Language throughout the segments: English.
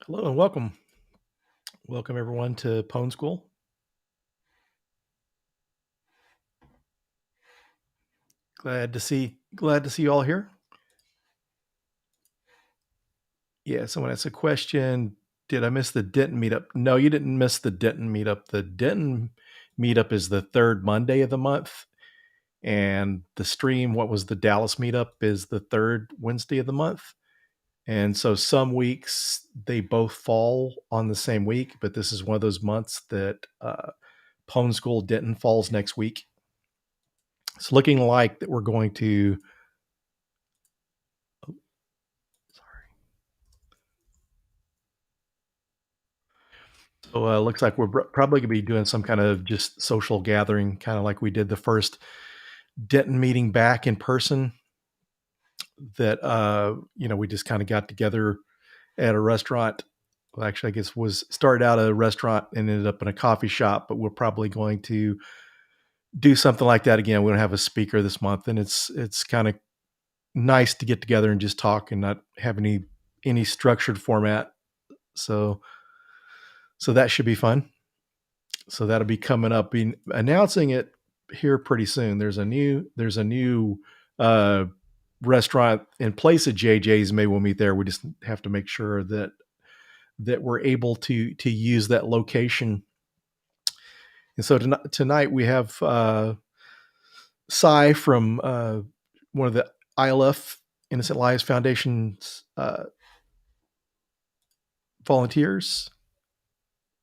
Hello and welcome. Welcome everyone to Pwn School. Glad to see you all here. Yeah, someone asked a question. Did I miss the Denton meetup? No, you didn't miss the Denton meetup. The Denton meetup is the third Monday of the month. And the stream, what was the Dallas meetup, is the third Wednesday of the month. And so some weeks they both fall on the same week, but this is one of those months that Pwn School Denton falls next week. It's looking like that we're going to. So looks like we're probably going to be doing some kind of just social gathering, kind of like we did the first Denton meeting back in person. That we just kind of got together at a restaurant. Well, actually, I guess was started out at a restaurant and ended up in a coffee shop. But we're probably going to do something like that again. We don't have a speaker this month, and it's kind of nice to get together and just talk and not have any structured format. So that should be fun. So that'll be coming up. Being announcing it here pretty soon. There's a new restaurant in place of JJ's. Maybe we'll meet there. We just have to make sure that we're able to use that location. And so tonight we have Cy from one of the ILF Innocent Lives Foundation's volunteers.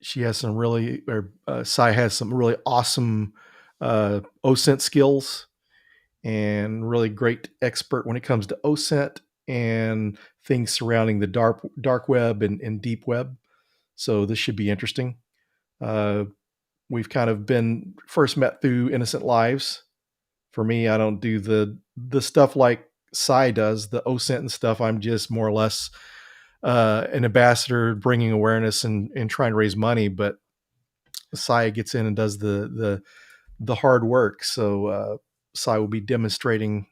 She has some Cy has some really awesome OSINT skills and really great expert when it comes to OSINT and things surrounding the dark web and deep web. So this should be interesting. We've kind of been first met through Innocent Lives. For me, I don't do the stuff like Cy does, the OSINT and stuff. I'm just more or less an ambassador bringing awareness and trying to raise money, but Cy gets in and does the hard work. So Cy will be demonstrating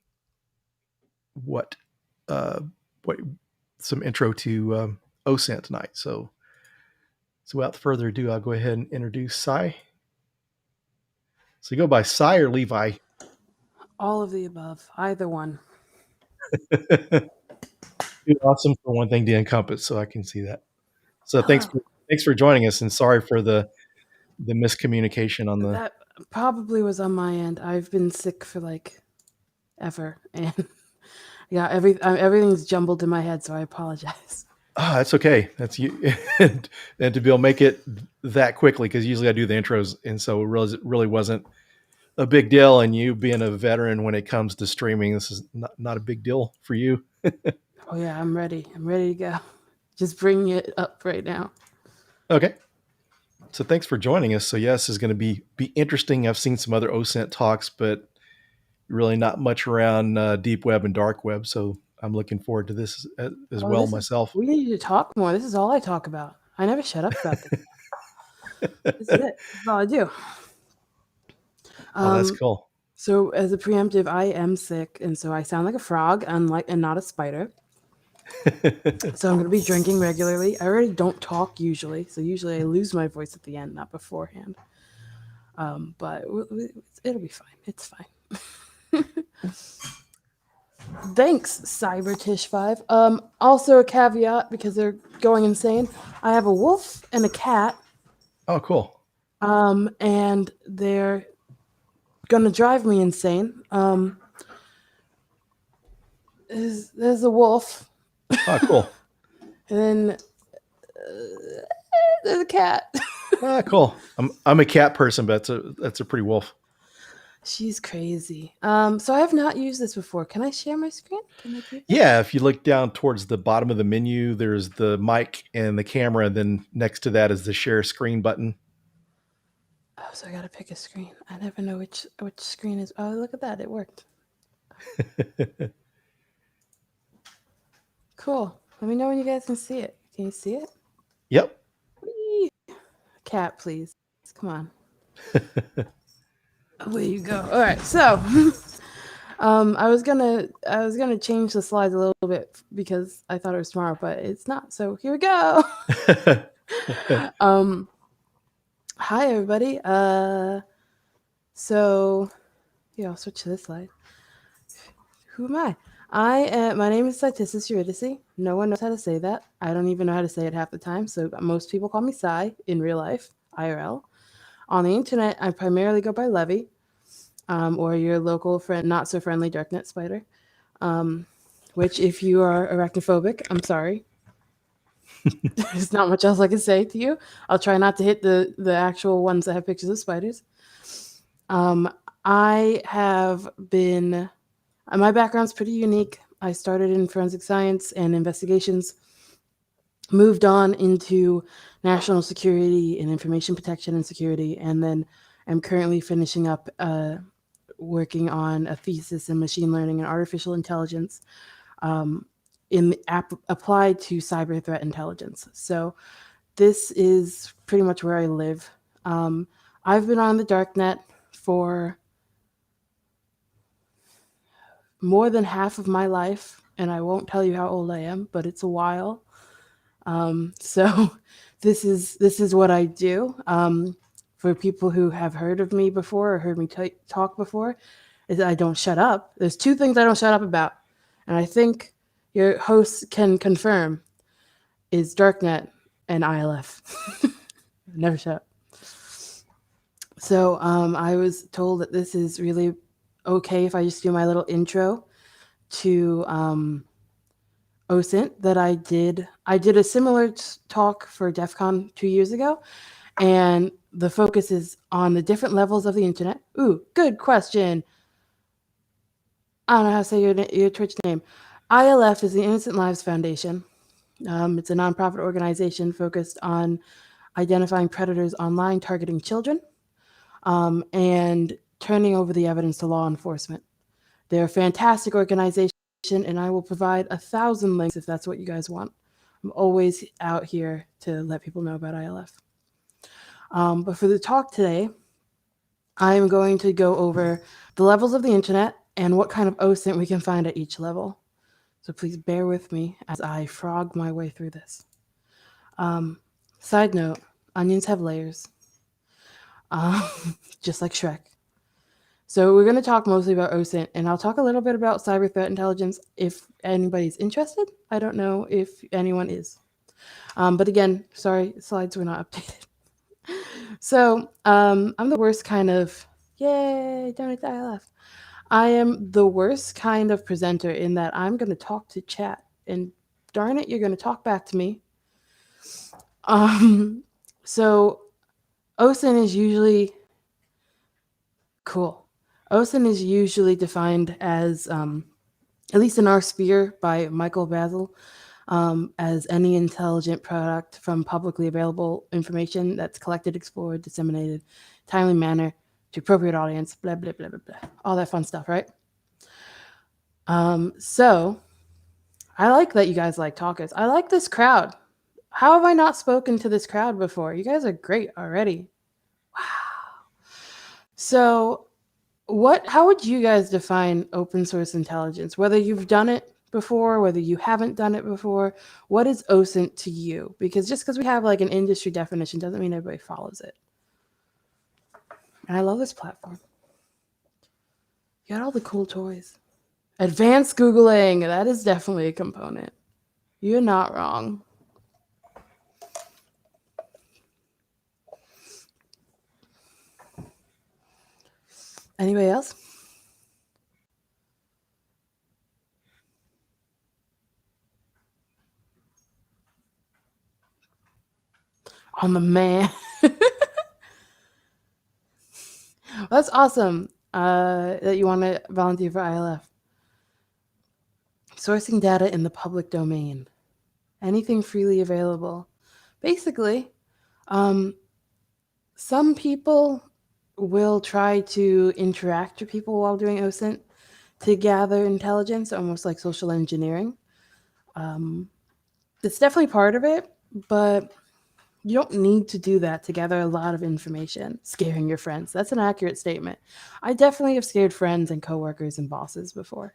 what some intro to OSINT tonight. So without further ado, I'll go ahead and introduce Cy. So you go by Cy or Levi? All of the above, either one. Too awesome for one thing to encompass, so I can see that. So thanks for joining us, and sorry for the miscommunication on the. That probably was on my end. I've been sick for like ever, and yeah, everything's jumbled in my head, so I apologize. That's okay. That's you, and to be able to make it that quickly, because usually I do the intros, and so it really wasn't a big deal. And you being a veteran when it comes to streaming, this is not a big deal for you. Oh yeah, I'm ready. I'm ready to go. Just bring it up right now. Okay. So thanks for joining us. So yes, is going to be interesting. I've seen some other OSINT talks, but really not much around deep web and dark web. So I'm looking forward to this as well myself. We need to talk more. This is all I talk about. I never shut up about this. This is it. This is all I do. Oh, that's cool. So as a preemptive, I am sick, and so I sound like a frog, and not a spider. So I'm going to be drinking regularly. I already don't talk usually, so usually I lose my voice at the end, not beforehand. But it'll be fine. It's fine. Thanks, CyberTish5. Also a caveat, because they're going insane. I have a wolf and a cat. Oh, cool. And they're gonna drive me insane. There's a wolf. Oh, cool. And then there's a cat. Cool. I'm a cat person, but that's a pretty wolf. She's crazy. So I have not used this before. Can I share my screen? Yeah, if you look down towards the bottom of the menu, there's the mic and the camera. Then next to that is the share screen button. Oh, so I gotta pick a screen. I never know which screen is. Oh, look at that. It worked. Cool. Let me know when you guys can see it. Can you see it? Yep. Whee! Cat, please. Come on. There you go. All right. So I was gonna change the slides a little bit because I thought it was tomorrow, but it's not. So here we go. um, Hi everybody. So yeah, I'll switch to this slide. Who am I? My name is Cytissus Eurydice. No one knows how to say that. I don't even know how to say it half the time. So most people call me Cy in real life, IRL. On the internet, I primarily go by Levy, or your local friend, not so friendly Darknet spider. Um, which, if you are arachnophobic, I'm sorry. There's not much else I can say to you. I'll try not to hit the actual ones that have pictures of spiders. Um, I have been my background's pretty unique. I started in forensic science and investigations, moved on into national security and information protection and security, and then I'm currently finishing up working on a thesis in machine learning and artificial intelligence um, applied to cyber threat intelligence. So this is pretty much where I live. Um, I've been on the darknet for more than half of my life, and I won't tell you how old I am, but it's a while. So this is what I do. For people who have heard of me before or heard me talk before, is I don't shut up. There's two things I don't shut up about, and I think your host can confirm is Darknet and ILF. Never shut up. So I was told that this is really okay if I just do my little intro to OSINT that I did. I did a similar talk for DEF CON 2 years ago, and the focus is on the different levels of the internet. Ooh, good question. I don't know how to say your Twitch name. ILF is the Innocent Lives Foundation. It's a nonprofit organization focused on identifying predators online, targeting children, and turning over the evidence to law enforcement. They're a fantastic organization, and I will provide 1,000 links if that's what you guys want. I'm always out here to let people know about ILF. But for the talk today, I'm going to go over the levels of the internet and what kind of OSINT we can find at each level. So please bear with me as I frog my way through this. Um, Side note, onions have layers, um, just like Shrek. So we're going to talk mostly about OSINT, and I'll talk a little bit about cyber threat intelligence if anybody's interested. I don't know if anyone is. But again, sorry, slides were not updated. So I'm the worst kind of, yay, donate to ILF. I am the worst kind of presenter in that I'm going to talk to chat, and darn it, you're going to talk back to me. Um, so OSINT is usually cool. OSINT is usually defined as, at least in our sphere, by Michael Basil, as any intelligent product from publicly available information that's collected, explored, disseminated, timely manner to appropriate audience, blah blah blah blah blah, all that fun stuff, right? So I like that you guys like talkers. I like this crowd. How have I not spoken to this crowd before? You guys are great already. Wow. So how would you guys define open source intelligence? Whether you've done it before, whether you haven't done it before, what is OSINT to you? Because just because we have like an industry definition doesn't mean everybody follows it. And I love this platform. You got all the cool toys. Advanced Googling, that is definitely a component. You're not wrong. Anybody else? I'm a man. That's awesome that you want to volunteer for ILF. Sourcing data in the public domain. Anything freely available. Basically, some people will try to interact with people while doing OSINT to gather intelligence, almost like social engineering. It's definitely part of it, but You don't need to do that to gather a lot of information, scaring your friends. That's an accurate statement. I definitely have scared friends and coworkers and bosses before.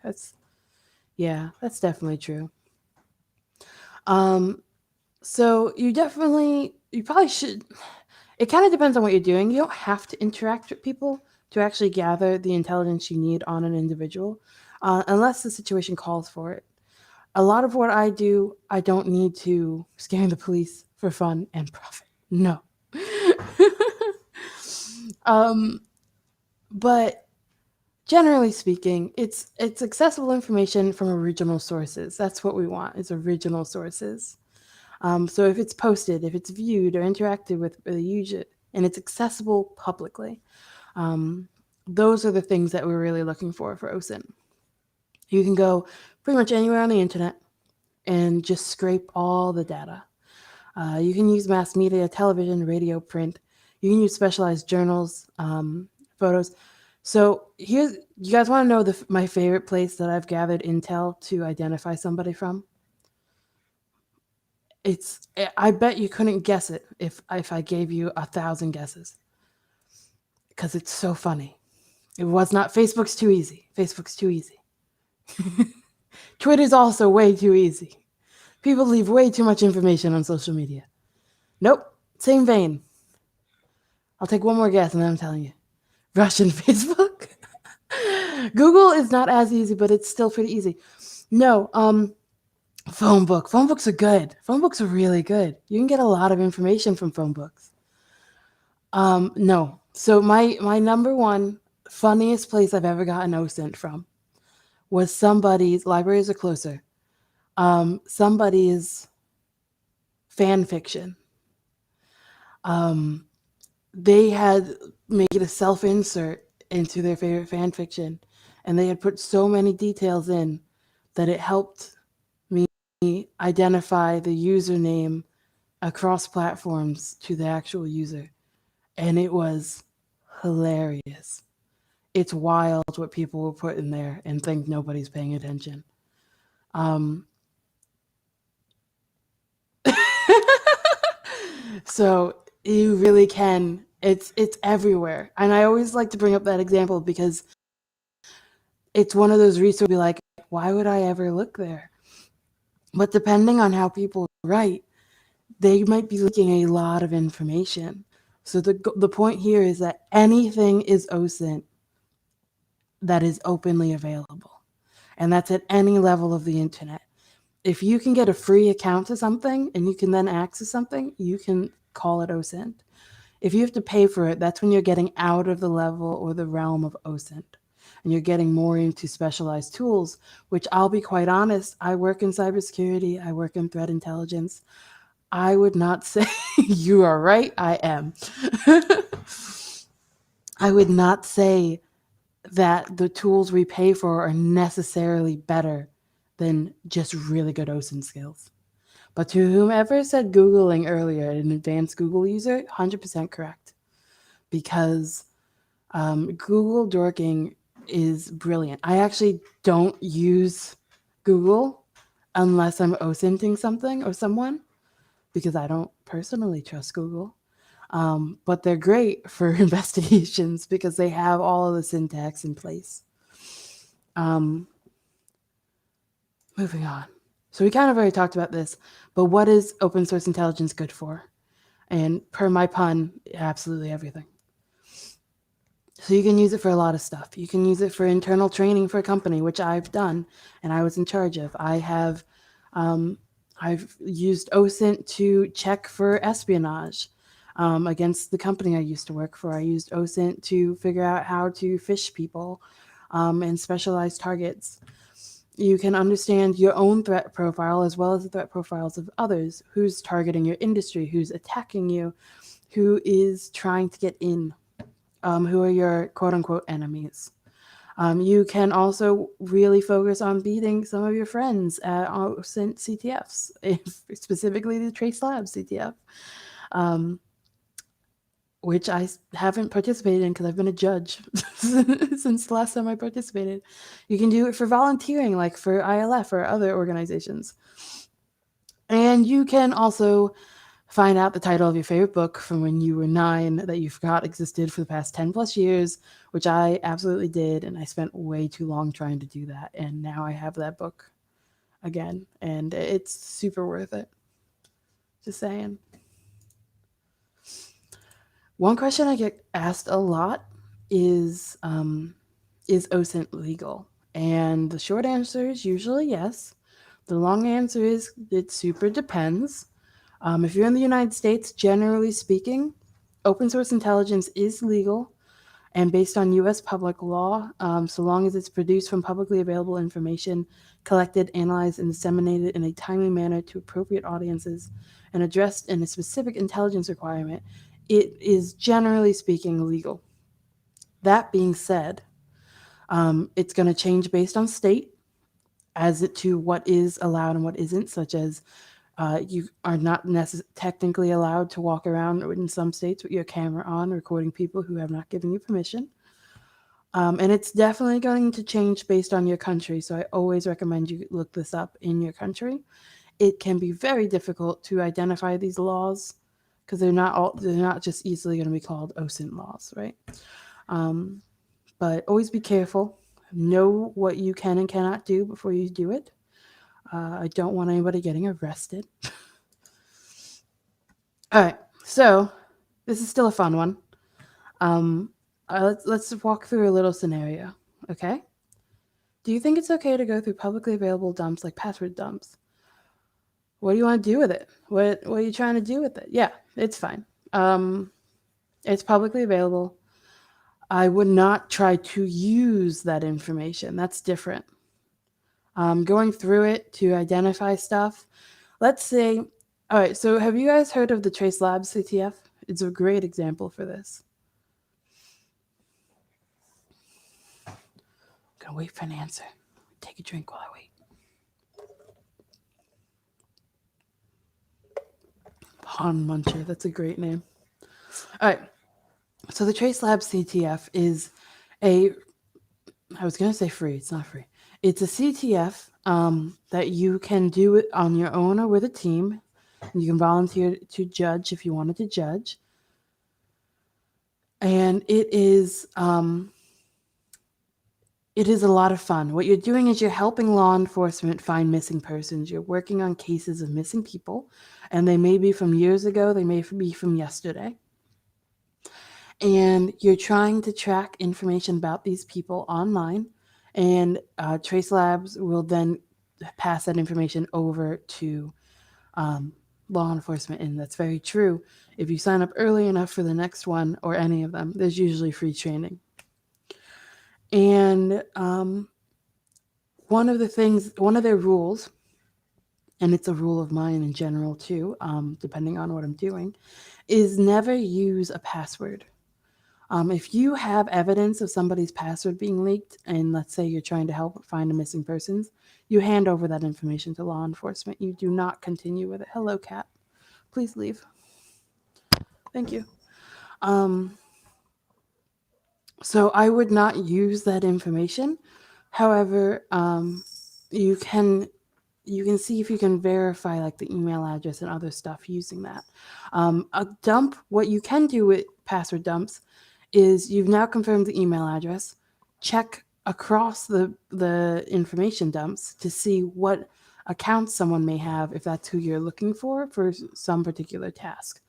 Yeah, that's definitely true. Um, so you probably should. It kind of depends on what you're doing. You don't have to interact with people to actually gather the intelligence you need on an individual, unless the situation calls for it. A lot of what I do, I don't need to scare the police for fun and profit. No. um, but generally speaking, it's accessible information from original sources. That's what we want, is original sources. So if it's posted, if it's viewed or interacted with the user, and it's accessible publicly, um, those are the things that we're really looking for OSINT. You can go pretty much anywhere on the internet and just scrape all the data. You can use mass media, television, radio, print. You can use specialized journals, photos. So here's, you guys want to know my favorite place that I've gathered intel to identify somebody from? It's, I bet you couldn't guess it if I gave you 1,000 guesses, because it's so funny. It was not. Facebook's too easy. Facebook's too easy. Twitter's also way too easy. People leave way too much information on social media. Nope. Same vein. I'll take one more guess and then I'm telling you. Russian Facebook. Google is not as easy, but it's still pretty easy. No, phone book. Phone books are good. Phone books are really good. You can get a lot of information from phone books. No. So my number one funniest place I've ever gotten OSINT from was somebody's, libraries are closer. Somebody's fan fiction. Um, they had made a self insert into their favorite fan fiction, and they had put so many details in that it helped me identify the username across platforms to the actual user. And it was hilarious. It's wild what people will put in there and think nobody's paying attention. Um, so you really can. It's everywhere, and I always like to bring up that example because it's one of those resources. Be like, why would I ever look there? But depending on how people write, they might be leaking a lot of information. So the point here is that anything is OSINT that is openly available, and that's at any level of the internet. If you can get a free account to something and you can then access something, you can call it OSINT. If you have to pay for it, that's when you're getting out of the level or the realm of OSINT. And you're getting more into specialized tools, which I'll be quite honest, I work in cybersecurity, I work in threat intelligence. I would not say you are right, I am. I would not say that the tools we pay for are necessarily better than just really good OSINT skills. But to whomever said Googling earlier, an advanced Google user, 100% correct. Because Google dorking is brilliant. I actually don't use Google unless I'm OSINTing something or someone, because I don't personally trust Google. But they're great for investigations because they have all of the syntax in place. Um, Moving on. So we kind of already talked about this, but what is open source intelligence good for? And per my pun, absolutely everything. So you can use it for a lot of stuff. You can use it for internal training for a company, which I've done and I was in charge of. I've used OSINT to check for espionage against the company I used to work for. I used OSINT to figure out how to phish people and specialized targets. You can understand your own threat profile as well as the threat profiles of others. Who's targeting your industry? Who's attacking you? Who is trying to get in? Who are your quote unquote enemies? You can also really focus on beating some of your friends at OSINT CTFs, specifically the Trace Labs CTF, which I haven't participated in because I've been a judge since the last time I participated. You can do it for volunteering, like for ILF or other organizations. And you can also find out the title of your favorite book from when you were 9 that you forgot existed for the past 10 plus years, which I absolutely did. And I spent way too long trying to do that. And now I have that book again. And it's super worth it. Just saying. One question I get asked a lot is OSINT legal? And the short answer is usually yes. The long answer is it super depends. If you're in the United States, generally speaking, open source intelligence is legal and based on US public law, so long as it's produced from publicly available information, collected, analyzed, and disseminated in a timely manner to appropriate audiences, and addressed in a specific intelligence requirement, it is generally speaking legal. That being said, it's going to change based on state as it to what is allowed and what isn't, such as you are not technically allowed to walk around in some states with your camera on, recording people who have not given you permission. And it's definitely going to change based on your country. So I always recommend you look this up in your country. It can be very difficult to identify these laws because they're not just easily going to be called OSINT laws, right? Um, but always be careful. Know what you can and cannot do before you do it. I don't want anybody getting arrested. All right, so this is still a fun one. Let's walk through a little scenario, okay? Do you think it's okay to go through publicly available dumps like password dumps? What do you want to do with it? What are you trying to do with it? Yeah, it's fine. It's publicly available. I would not try to use that information. That's different. Going through it to identify stuff. Let's say, all right, so have you guys heard of the Trace Labs CTF? It's a great example for this. I'm gonna wait for an answer. Take a drink while I wait. Han Muncher, that's a great name. All right, so the Trace Labs CTF is I was gonna say free, it's not free. It's a CTF that you can do it on your own or with a team. You can volunteer to judge if you wanted to judge. And it is a lot of fun. What you're doing is you're helping law enforcement find missing persons. You're working on cases of missing people, and they may be from years ago, they may be from yesterday. And you're trying to track information about these people online, and Trace Labs will then pass that information over to law enforcement. And that's very true. If you sign up early enough for the next one or any of them, there's usually free training. And one of their rules, and it's a rule of mine in general too, depending on what I'm doing, is never use a password. If you have evidence of somebody's password being leaked, and let's say you're trying to help find a missing persons, you hand over that information to law enforcement. You do not continue with it. Hello, cat. Please leave. Thank you. So I would not use that information. However, you can see if you can verify like the email address and other stuff using that. A dump, what you can do with password dumps is you've now confirmed the email address, check across the information dumps to see what accounts someone may have if that's who you're looking for some particular task.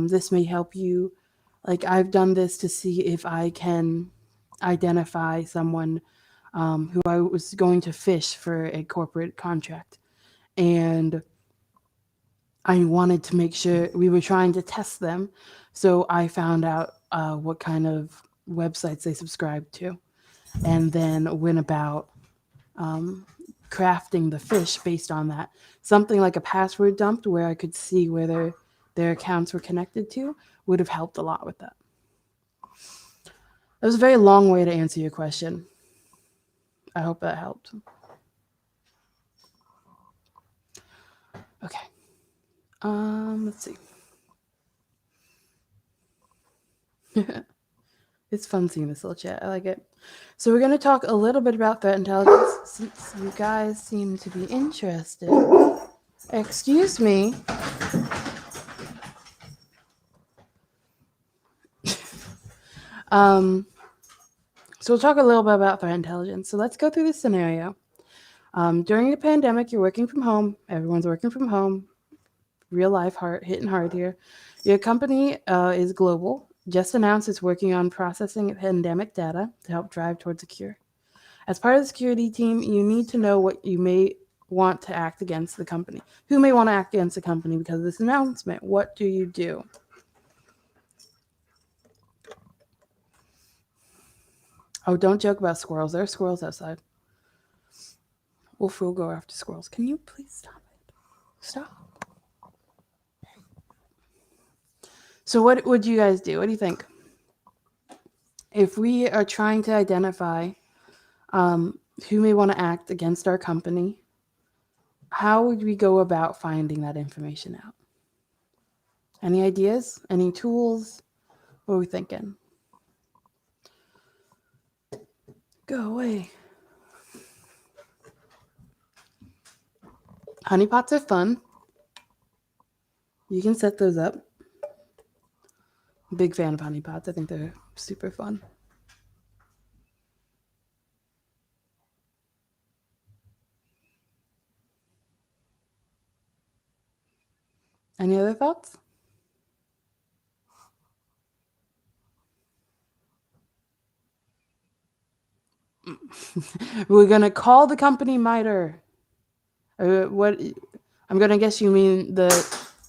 This may help you. Like I've done this to see if I can identify someone who I was going to fish for a corporate contract. And I wanted to make sure we were trying to test them. So I found out what kind of websites they subscribed to and then went about crafting the fish based on that. Something like a password dump where I could see whether their accounts were connected to would have helped a lot with that. That was a very long way to answer your question. I hope that helped. Okay. Let's see. It's fun seeing this little chat. I like it. So we're going to talk a little bit about threat intelligence since you guys seem to be interested. Excuse me. Um, so we'll talk a little bit about threat intelligence. So let's go through this scenario. During the pandemic, you're working from home. Everyone's working from home. Real life, hitting hard here. Your company is global. Just announced it's working on processing pandemic data to help drive towards a cure. As part of the security team, you need to know what you may want to act against the company. Who may want to act against the company because of this announcement? What do you do? Oh, don't joke about squirrels. There are squirrels outside. Wolf will go after squirrels. Can you please stop it? Stop. So, what would you guys do? What do you think? If we are trying to identify um, who may want to act against our company, how would we go about finding that information out? Any ideas? Any tools? What are we thinking? Go away. Honeypots are fun. You can set those up. Big fan of honeypots. I think they're super fun. Any other thoughts? We're gonna call the company MITRE. What? I'm gonna guess you mean the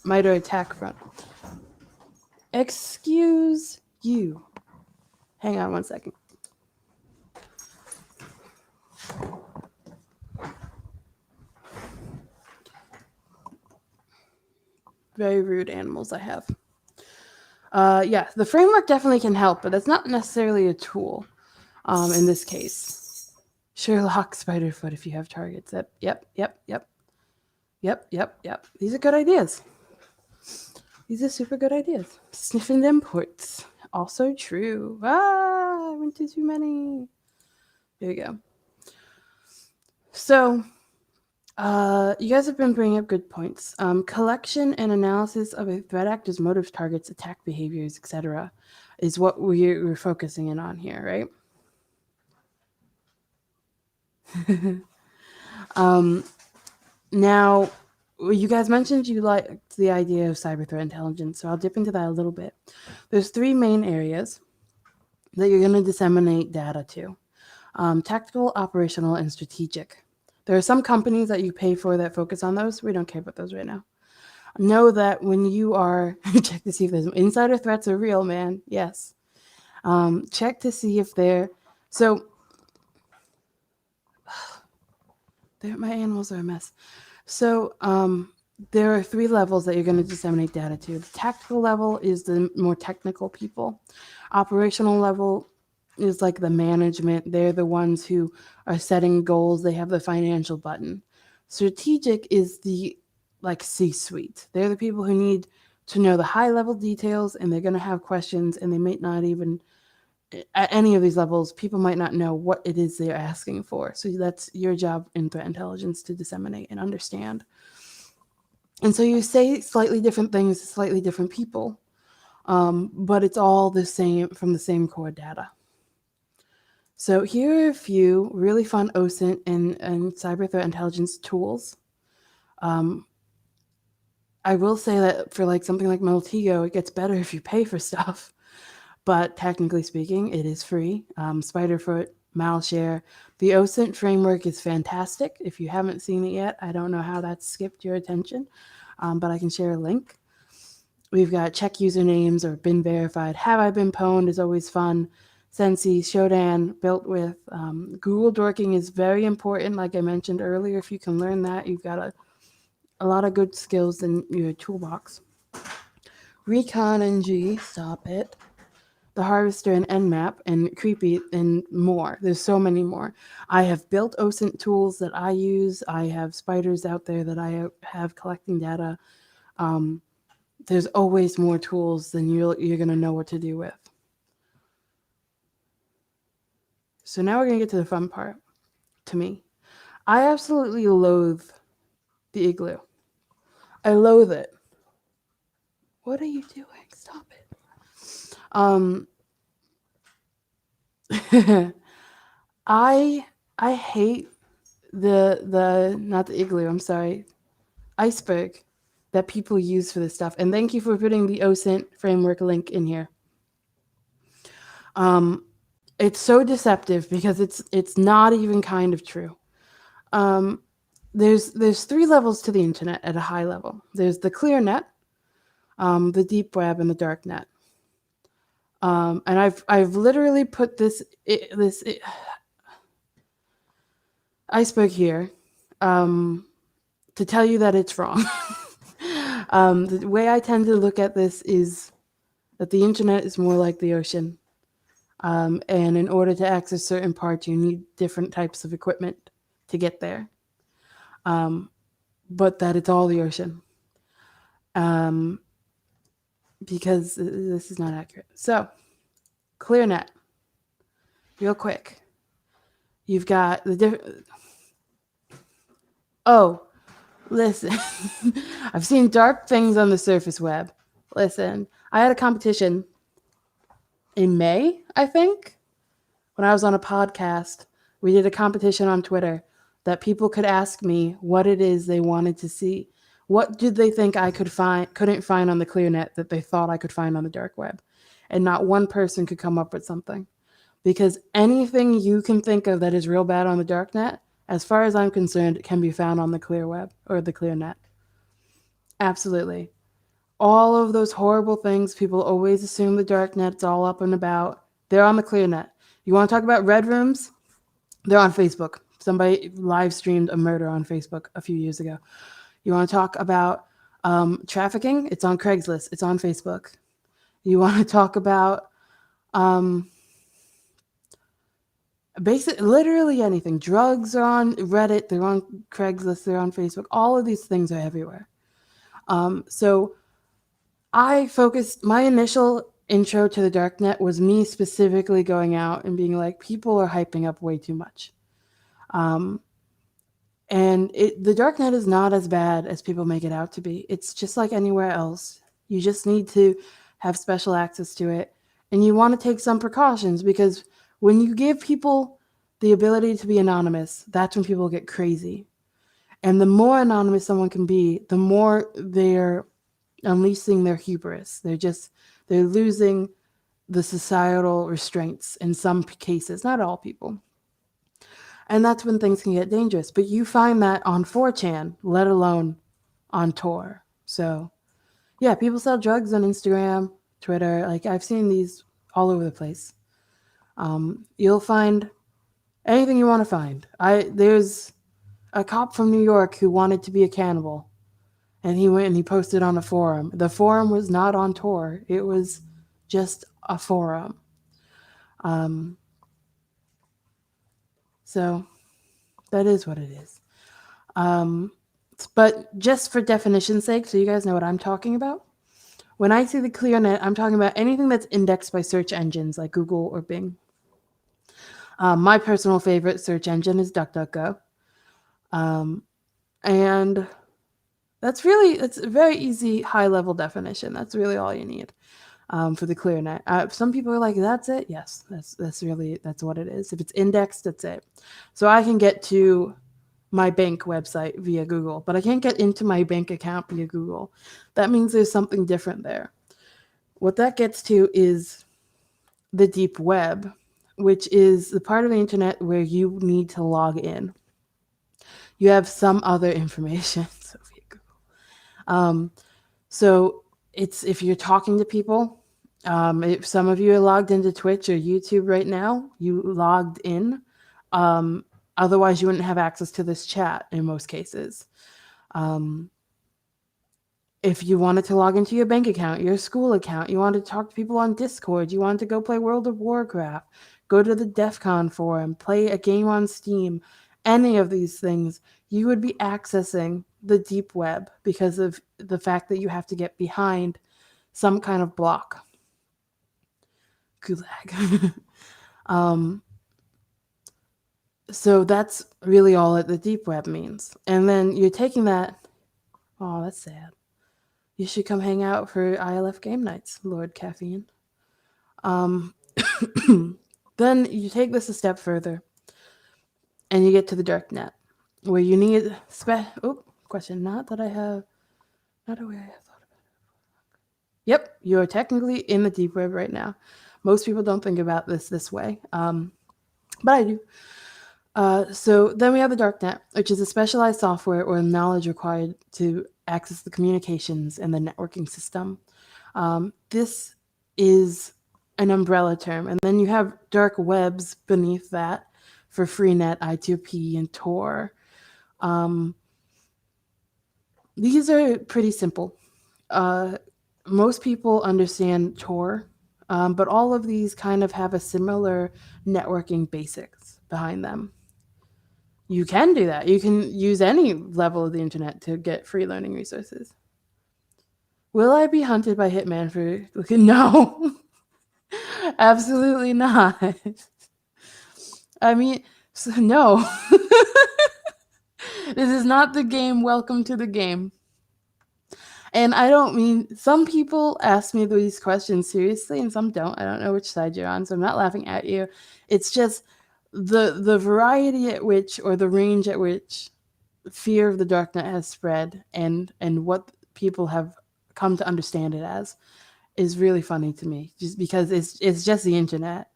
MITRE attack front. Excuse you. Hang on one second. Very rude animals I have. Yeah, the framework definitely can help, but that's not necessarily a tool in this case. Sherlock Spiderfoot if you have targets. Yep. These are good ideas. These are super good ideas. Sniffing them ports. Also true. I went to too many. There you go. So, you guys have been bringing up good points. Collection and analysis of a threat actor's motives, targets, attack behaviors, etc., is what we're focusing in on here, right? Now, you guys mentioned you liked the idea of cyber threat intelligence, so I'll dip into that a little bit. There's three main areas that you're going to disseminate data to: tactical, operational, and strategic. There are some companies that you pay for that focus on those. We don't care about those right now. Know that when you are check to see if there's insider threats are real, man. Yes. Check to see if they're so. My animals are a mess. So there are three levels that you're going to disseminate data to. The tactical level is the more technical people. Operational level is like the management. They're the ones who are setting goals. They have the financial button. Strategic is the like C-suite. They're the people who need to know the high level details, and they're going to have questions, and they may not even at any of these levels, people might not know what it is they're asking for. So that's your job in threat intelligence to disseminate and understand. And so you say slightly different things to slightly different people, but it's all the same from the same core data. So here are a few really fun OSINT and cyber threat intelligence tools. I will say that for like something like Meltigo, it gets better if you pay for stuff. But technically speaking, it is free. Spiderfoot, Malshare. The OSINT framework is fantastic. If you haven't seen it yet, I don't know how that skipped your attention, but I can share a link. We've got check usernames or been verified. Have I been pwned is always fun. Sensi, Shodan, built with. Google dorking is very important. Like I mentioned earlier, if you can learn that, you've got a lot of good skills in your toolbox. Recon NG, stop it. The Harvester and Nmap and Creepy and more. There's so many more. I have built OSINT tools that I use. I have spiders out there that I have collecting data. There's always more tools than you're going to know what to do with. So now we're going to get to the fun part. To me, I absolutely loathe the igloo. I loathe it. What are you doing? Stop it. I I hate the not the igloo. I'm sorry, iceberg that people use for this stuff. And thank you for putting the OSINT framework link in here. Um, it's so deceptive because it's not even kind of true. Um, there's three levels to the internet at a high level. There's the clear net, the deep web, and the dark net. And I've literally put this iceberg here to tell you that it's wrong. The way I tend to look at this is that the internet is more like the ocean. And in order to access certain parts, you need different types of equipment to get there. Um, but that it's all the ocean. Um, because this is not accurate. So, ClearNet, real quick. You've got the different. Oh, listen. I've seen dark things on the surface web. Listen, I had a competition in May, I think, when I was on a podcast. We did a competition on Twitter that people could ask me what it is they wanted to see. What did they think I couldn't find on the ClearNet that they thought I could find on the dark web? And not one person could come up with something. Because anything you can think of that is real bad on the darknet, as far as I'm concerned, can be found on the clear web or the clear net. Absolutely. All of those horrible things people always assume the dark net's all up and about, they're on the clear net. You want to talk about red rooms? They're on Facebook. Somebody live streamed a murder on Facebook a few years ago. You want to talk about trafficking? It's on Craigslist. It's on Facebook. You want to talk about um, literally anything. Drugs are on Reddit. They're on Craigslist. They're on Facebook. All of these things are everywhere. So I focused my initial intro to the darknet was me specifically going out and being like, people are hyping up way too much. Um, and the darknet is not as bad as people make it out to be. It's just like anywhere else. You just need to have special access to it, and you want to take some precautions because when you give people the ability to be anonymous, that's when people get crazy. And the more anonymous someone can be, the more they're unleashing their hubris. They're losing the societal restraints in some cases, not all people. And that's when things can get dangerous. But you find that on 4chan, let alone on Tor. So, yeah, people sell drugs on Instagram, Twitter. Like, I've seen these all over the place. You'll find anything you want to find. There's a cop from New York who wanted to be a cannibal, and he went and he posted on a forum. The forum was not on Tor; it was just a forum. Um, so that is what it is. Um, but just for definition's sake, so you guys know what I'm talking about. When I say the ClearNet, I'm talking about anything that's indexed by search engines like Google or Bing. My personal favorite search engine is DuckDuckGo. Um, and it's a very easy high level definition. That's really all you need for the ClearNet. Some people are like, that's it. Yes, that's what it is. If it's indexed, that's it. So I can get to my bank website via Google, but I can't get into my bank account via Google. That means there's something different there. What that gets to is the deep web, which is the part of the internet where you need to log in. You have some other information. So via Google. So it's if you're talking to people, if some of you are logged into Twitch or YouTube right now, you logged in. Um, Otherwise, you wouldn't have access to this chat in most cases. Um, if you wanted to log into your bank account, your school account, you wanted to talk to people on Discord, you wanted to go play World of Warcraft, go to the DEF CON forum, play a game on Steam, any of these things, you would be accessing the deep web because of the fact that you have to get behind some kind of block. Gulag. um, so that's really all that the deep web means. And then you're taking that. Oh, that's sad. You should come hang out for ILF game nights, Lord Caffeine. Um, Then you take this a step further and you get to the darknet, where you need question. Not that I have. Not aware I have thought about it. Yep, you are technically in the deep web right now. Most people don't think about this way, but I do. So then we have the darknet, which is a specialized software or knowledge required to access the communications and the networking system. This is an umbrella term, and then you have dark webs beneath that for Freenet, I2P, and Tor. Um, these are pretty simple. Uh, Most people understand Tor, but all of these kind of have a similar networking basics behind them. You can do that. You can use any level of the internet to get free learning resources. Will I be hunted by Hitman for looking? No, absolutely not. I mean, no. This is not the game. Welcome to the game. And I don't mean, some people ask me these questions seriously and some don't. I don't know which side you're on, so I'm not laughing at you. It's just the variety at which, or the range at which, fear of the darknet has spread, and what people have come to understand it as, is really funny to me, just because it's just the internet.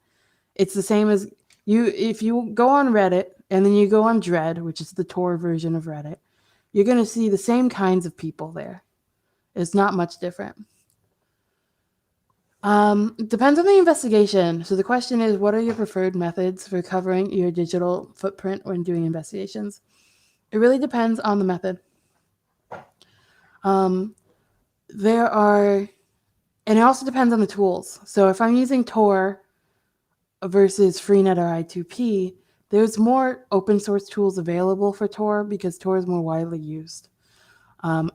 It's the same as, if you go on Reddit and then you go on Dread, which is the Tor version of Reddit, you're going to see the same kinds of people there. It's not much different. It depends on the investigation. So the question is, what are your preferred methods for covering your digital footprint when doing investigations? It really depends on the method. There are, and it also depends on the tools. So if I'm using Tor versus Freenet or I2P, there's more open source tools available for Tor because Tor is more widely used.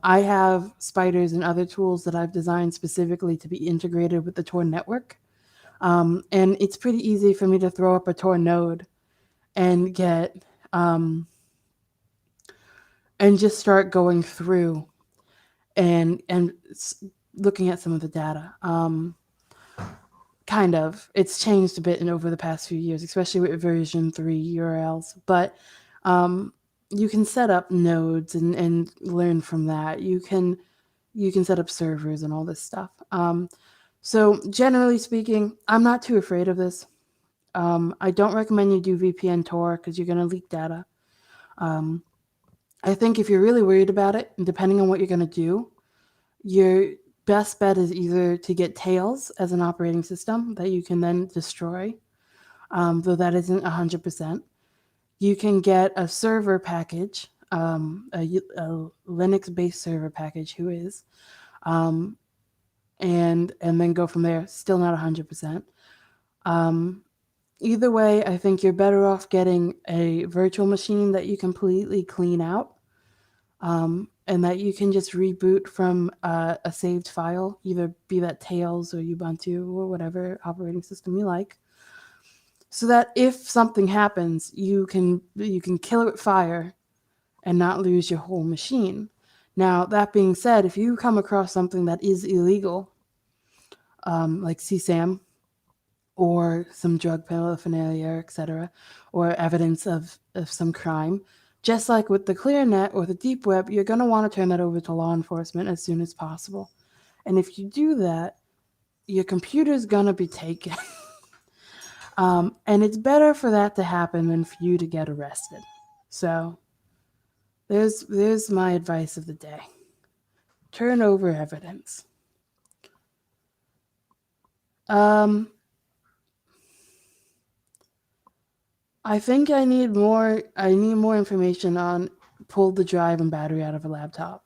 I have spiders and other tools that I've designed specifically to be integrated with the Tor network. And it's pretty easy for me to throw up a Tor node and get and just start going through and looking at some of the data. Kind of. It's changed a bit over the past few years, especially with version 3 URLs. But you can set up nodes and learn from that. You can set up servers and all this stuff. So generally speaking, I'm not too afraid of this. I don't recommend you do VPN Tor because you're going to leak data. I think if you're really worried about it, and depending on what you're going to do, your best bet is either to get Tails as an operating system that you can then destroy, though that isn't 100%. You can get a server package, a Linux-based server package, and then go from there. Still not 100%. Either way, I think you're better off getting a virtual machine that you completely clean out, and that you can just reboot from a saved file, either be that Tails or Ubuntu or whatever operating system you like, so that if something happens, you can kill it with fire and not lose your whole machine. Now, that being said, if you come across something that is illegal, like CSAM or some drug paraphernalia, etc., or evidence of some crime, just like with the ClearNet or the deep web, you're going to want to turn that over to law enforcement as soon as possible. And if you do that, your computer's going to be taken. And it's better for that to happen than for you to get arrested. So there's my advice of the day. Turn over evidence. I think I need more information on pull the drive and battery out of a laptop.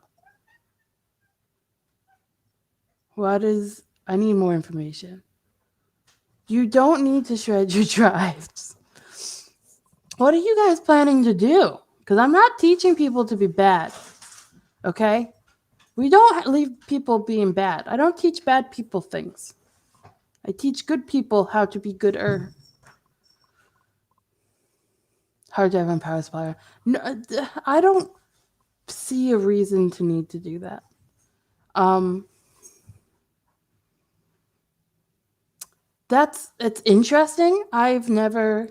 I need more information. You don't need to shred your drives. What are you guys planning to do? Because I'm not teaching people to be bad. Okay? We don't leave people being bad. I don't teach bad people things. I teach good people how to be gooder. Hard drive and power supply. No, I don't see a reason to need to do that. It's interesting. I've never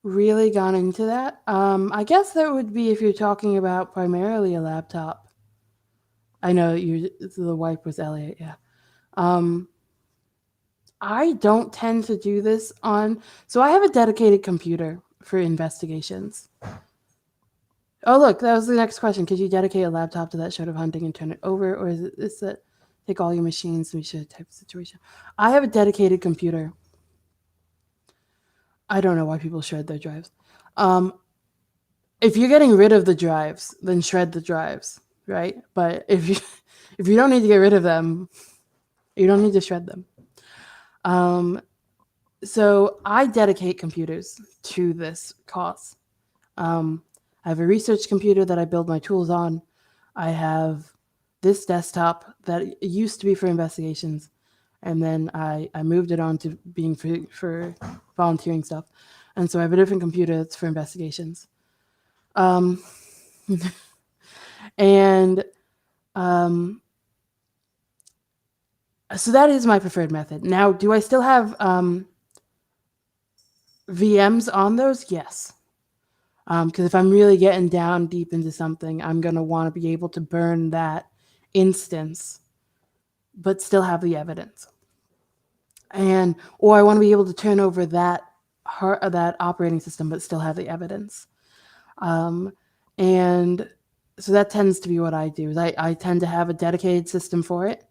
really gone into that. I guess that would be if you're talking about primarily a laptop. I know the wipe was Elliot, yeah. Um, I don't tend to do this on. So I have a dedicated computer for investigations. Oh, look, that was the next question. Could you dedicate a laptop to that sort of hunting and turn it over, or is it this that take all your machines to be sure type of situation? I have a dedicated computer. I don't know why people shred their drives. Um, if you're getting rid of the drives, then shred the drives, right? But if you if you don't need to get rid of them, you don't need to shred them. Um, so I dedicate computers to this cause. I have a research computer that I build my tools on. I have this desktop that used to be for investigations, and then I moved it on to being for volunteering stuff. And so I have a different computer that's for investigations. Um, and um, so that is my preferred method. Now, do I still have VMs on those? Yes. Because if I'm really getting down deep into something, I'm going to want to be able to burn that instance, but still have the evidence. Or I want to be able to turn over that operating system, but still have the evidence. Um, and so that tends to be what I do. Is I tend to have a dedicated system for it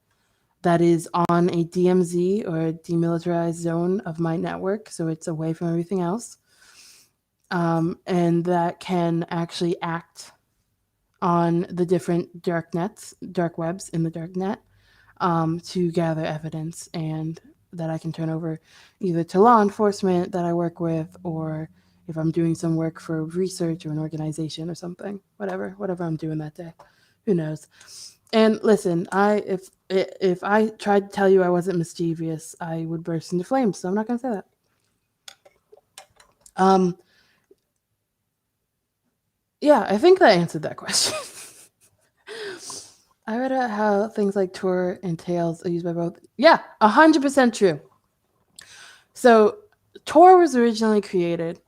that is on a DMZ or a demilitarized zone of my network, so it's away from everything else, and that can actually act on the different dark webs in the dark net, to gather evidence and that I can turn over either to law enforcement that I work with, or if I'm doing some work for research or an organization or something, whatever I'm doing that day, who knows. And listen, if I tried to tell you I wasn't mischievous, I would burst into flames. So I'm not going to say that. Um, yeah, I think that answered that question. I read about how things like Tor and Tails are used by both. Yeah, 100% true. So Tor was originally created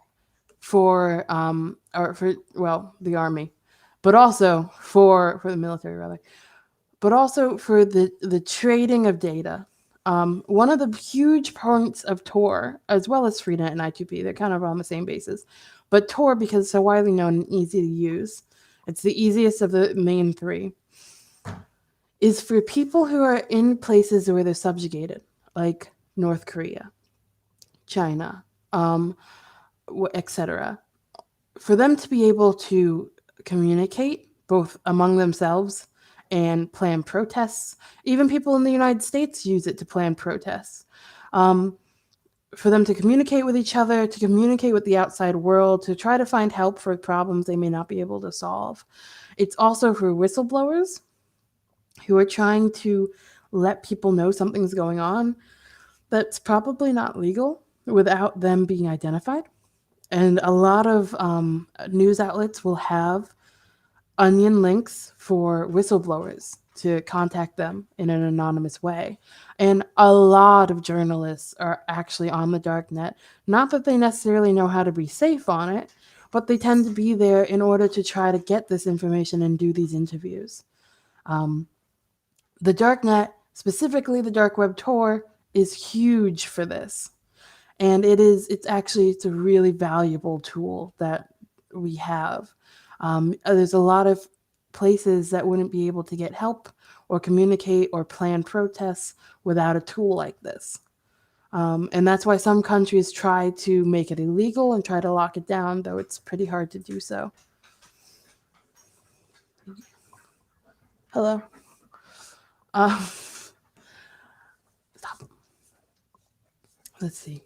for the army, but also for the military rather, but also for the trading of data. One of the huge points of Tor, as well as Freenet and I2P, they're kind of on the same basis, but Tor, because it's so widely known and easy to use, it's the easiest of the main three, is for people who are in places where they're subjugated, like North Korea, China, etc. For them to be able to communicate both among themselves and plan protests. Even people in the United States use it to plan protests. Um, for them to communicate with each other, to communicate with the outside world, to try to find help for problems they may not be able to solve. It's also for whistleblowers who are trying to let people know something's going on that's probably not legal without them being identified. And a lot of news outlets will have onion links for whistleblowers to contact them in an anonymous way. And a lot of journalists are actually on the dark net. Not that they necessarily know how to be safe on it, but they tend to be there in order to try to get this information and do these interviews. Um, the dark net, specifically the dark web Tor, is huge for this. And it's a really valuable tool that we have. There's a lot of places that wouldn't be able to get help or communicate or plan protests without a tool like this. And that's why some countries try to make it illegal and try to lock it down, though it's pretty hard to do so. Hello. Uh, stop. Let's see.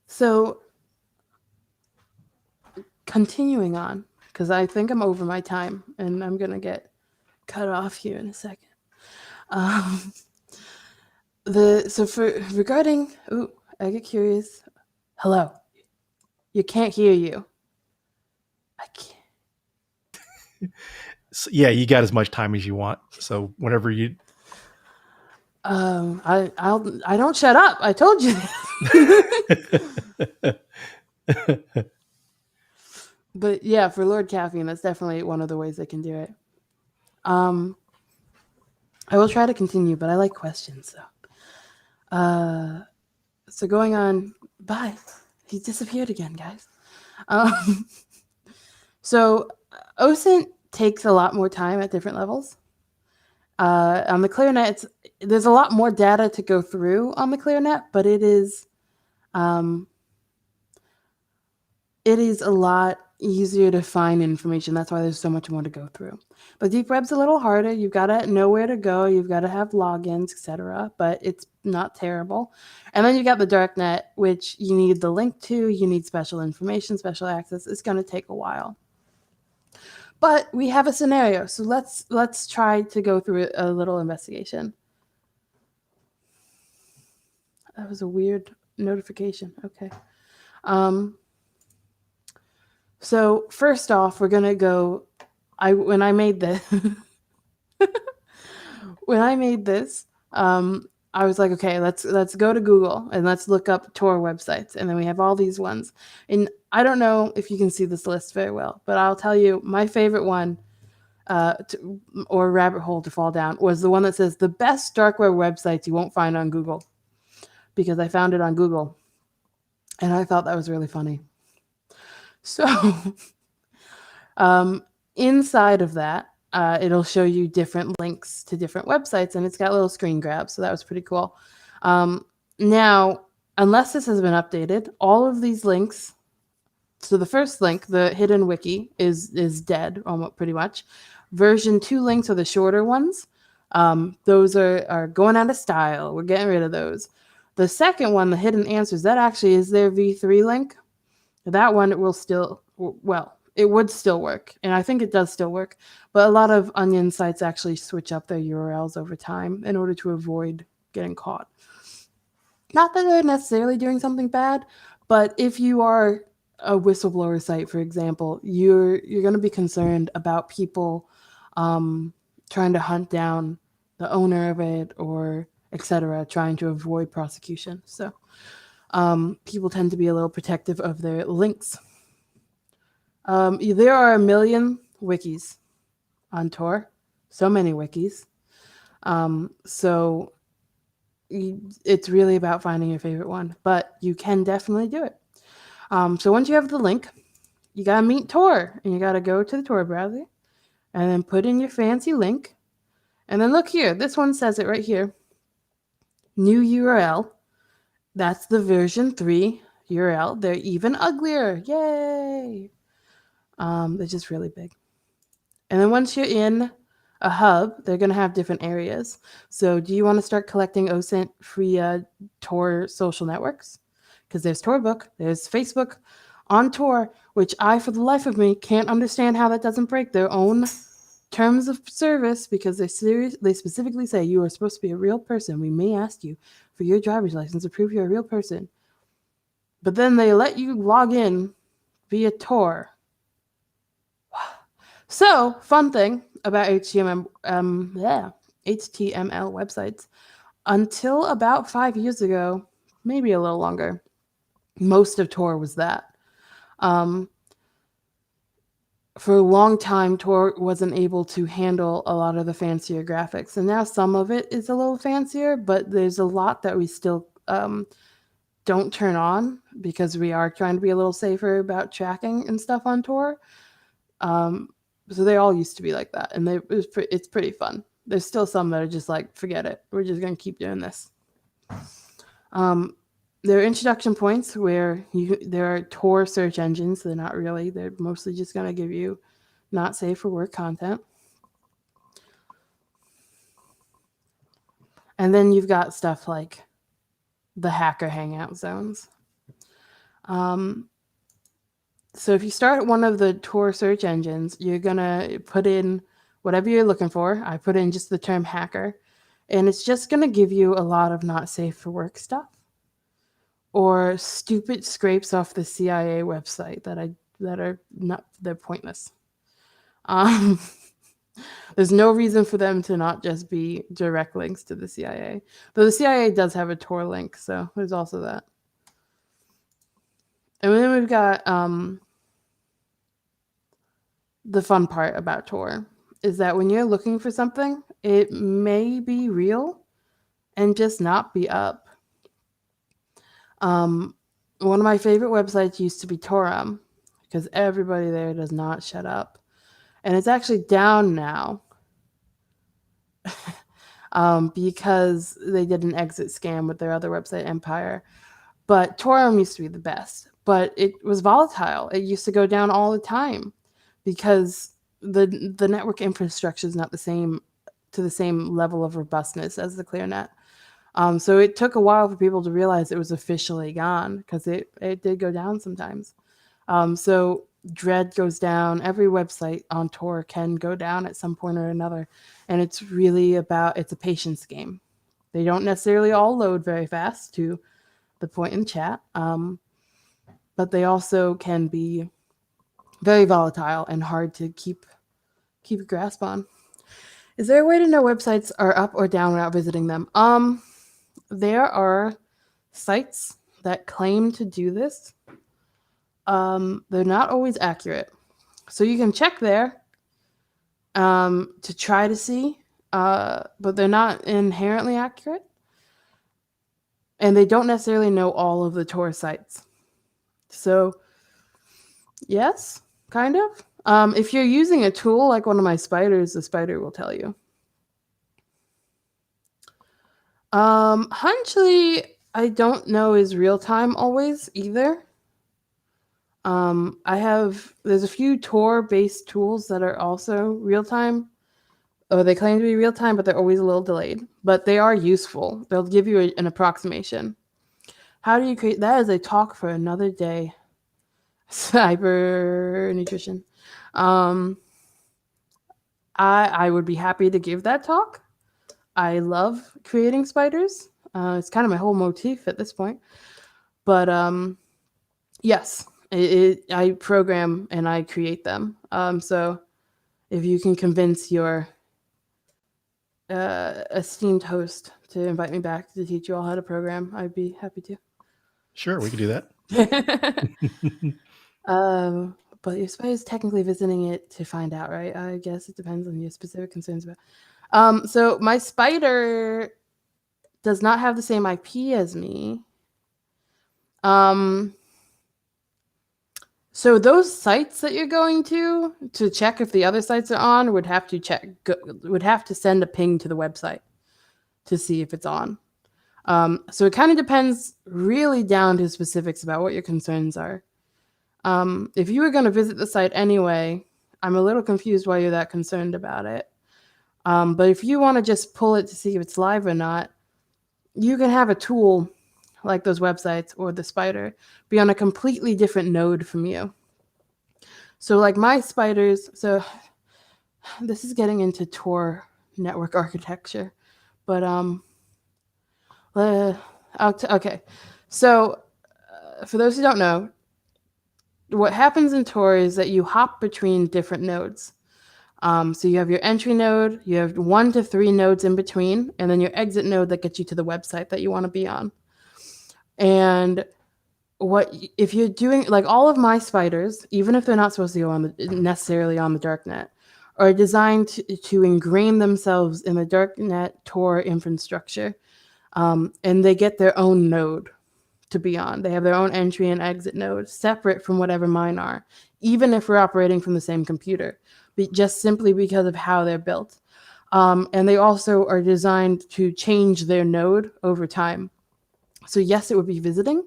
So, continuing on, because I think I'm over my time and I'm going to get cut off here in a second. Um, regarding, ooh, I get curious. Hello, you can't hear you. I can't. Yeah, you got as much time as you want. So whenever you. I don't shut up. I told you. But yeah, for Lord Caffeine, that's definitely one of the ways they can do it. Um, I will try to continue, but I like questions. So going on. Bye. He disappeared again, guys. Um, so OSINT takes a lot more time at different levels. On the ClearNet, there's a lot more data to go through on the ClearNet, but um, it is a lot easier to find information. That's why there's so much more to go through. But deep web's a little harder. You've got to know where to go. You've got to have logins, etc. But it's not terrible. And then you got the darknet, which you need the link to. You need special information, special access. It's going to take a while. But we have a scenario, so let's try to go through a little investigation. That was a weird notification. Okay. Um, so first off, we're gonna go. When I made this, when I made this, I was like, okay, let's go to Google and let's look up Tor websites, and then we have all these ones. And I don't know if you can see this list very well, but I'll tell you my favorite one, or rabbit hole to fall down, was the one that says the best dark web websites you won't find on Google, because I found it on Google, and I thought that was really funny. So, inside of that, it'll show you different links to different websites, and it's got little screen grabs. So that was pretty cool. Now, unless this has been updated, all of these links. So the first link, the hidden wiki, is dead, almost pretty much. Version 2 links are the shorter ones. Those are going out of style. We're getting rid of those. The second one, the hidden answers, that actually is their V3 link. That one, it will still, well, it would still work. And I think it does still work. But a lot of Onion sites actually switch up their URLs over time in order to avoid getting caught. Not that they're necessarily doing something bad, but if you are a whistleblower site, for example, you're going to be concerned about people trying to hunt down the owner of it, or etc., trying to avoid prosecution. So people tend to be a little protective of their links. There are a million wikis on Tor, so many wikis. So it's really about finding your favorite one, but you can definitely do it. So once you have the link, you gotta meet Tor, and you gotta go to the Tor browser, and then put in your fancy link, and then look here. This one says it right here. New URL. That's the version 3 URL. They're even uglier. Yay! They're just really big. And then once you're in a hub, they're going to have different areas. So do you want to start collecting OSINT free Tor social networks? Because there's Torbook, there's Facebook on Tor, which I, for the life of me, can't understand how that doesn't break their own terms of service, because they specifically say you are supposed to be a real person. We may ask you for your driver's license to prove you're a real person. But then they let you log in via Tor. So, fun thing about HTML websites. Until about 5 years ago, maybe a little longer, most of Tor was that. For a long time, Tor wasn't able to handle a lot of the fancier graphics, and now some of it is a little fancier, but there's a lot that we still don't turn on, because we are trying to be a little safer about tracking and stuff on Tor. So they all used to be like that, and it's pretty fun. There's still some that are just like, forget it, we're just going to keep doing this. There are introduction points where there are Tor search engines. They're not really. They're mostly just going to give you not safe for work content. And then you've got stuff like the hacker hangout zones. So if you start one of the Tor search engines, you're going to put in whatever you're looking for. I put in just the term hacker, and it's just going to give you a lot of not safe for work stuff, or stupid scrapes off the CIA website that are not, they're pointless. There's no reason for them to not just be direct links to the CIA. Though the CIA does have a Tor link, so there's also that. And then we've got the fun part about Tor is that when you're looking for something, it may be real and just not be up. Um, One of my favorite websites used to be Torum because everybody there does not shut up. And it's actually down now because they did an exit scam with their other website, Empire. But Torum used to be the best, but it was volatile. It used to go down all the time because the network infrastructure is not the same to the same level of robustness as the ClearNet. So it took a while for people to realize it was officially gone because it did go down sometimes. So Dread goes down. Every website on Tor can go down at some point or another, and it's really it's a patience game. They don't necessarily all load very fast to the point in chat, but they also can be very volatile and hard to keep a grasp on. Is there a way to know websites are up or down without visiting them? There are sites that claim to do this. They're not always accurate. So you can check there to try to see, but they're not inherently accurate. And they don't necessarily know all of the Tor sites. So, yes, kind of. If you're using a tool like one of my spiders, the spider will tell you. Hunchly, I don't know is real time always either. There's a few Tor based tools that are also real time. Oh, they claim to be real time, but they're always a little delayed. But they are useful. They'll give you an approximation. How do you create that? Is a talk for another day. Cyber nutrition. I would be happy to give that talk. I love creating spiders. It's kind of my whole motif at this point. But yes, I program and I create them. So if you can convince your esteemed host to invite me back to teach you all how to program, I'd be happy to. Sure, we could do that. But you're supposed technically visiting it to find out, right? I guess it depends on your specific concerns about. So my spider does not have the same IP as me. So those sites that you're going to check if the other sites are on would have to send a ping to the website to see if it's on. So it kind of depends really down to specifics about what your concerns are. If you were going to visit the site anyway, I'm a little confused why you're that concerned about it. But if you want to just pull it to see if it's live or not, you can have a tool like those websites or the spider be on a completely different node from you. So like my spiders, so this is getting into Tor network architecture, but okay. So for those who don't know, what happens in Tor is that you hop between different nodes. So you have your entry node, you have 1 to 3 nodes in between, and then your exit node that gets you to the website that you want to be on. And if you're doing like all of my spiders, even if they're not supposed to go necessarily on the Darknet, are designed to ingrain themselves in the Darknet Tor infrastructure, and they get their own node to be on. They have their own entry and exit node separate from whatever mine are, even if we're operating from the same computer, just simply because of how they're built. And they also are designed to change their node over time. So yes, it would be visiting,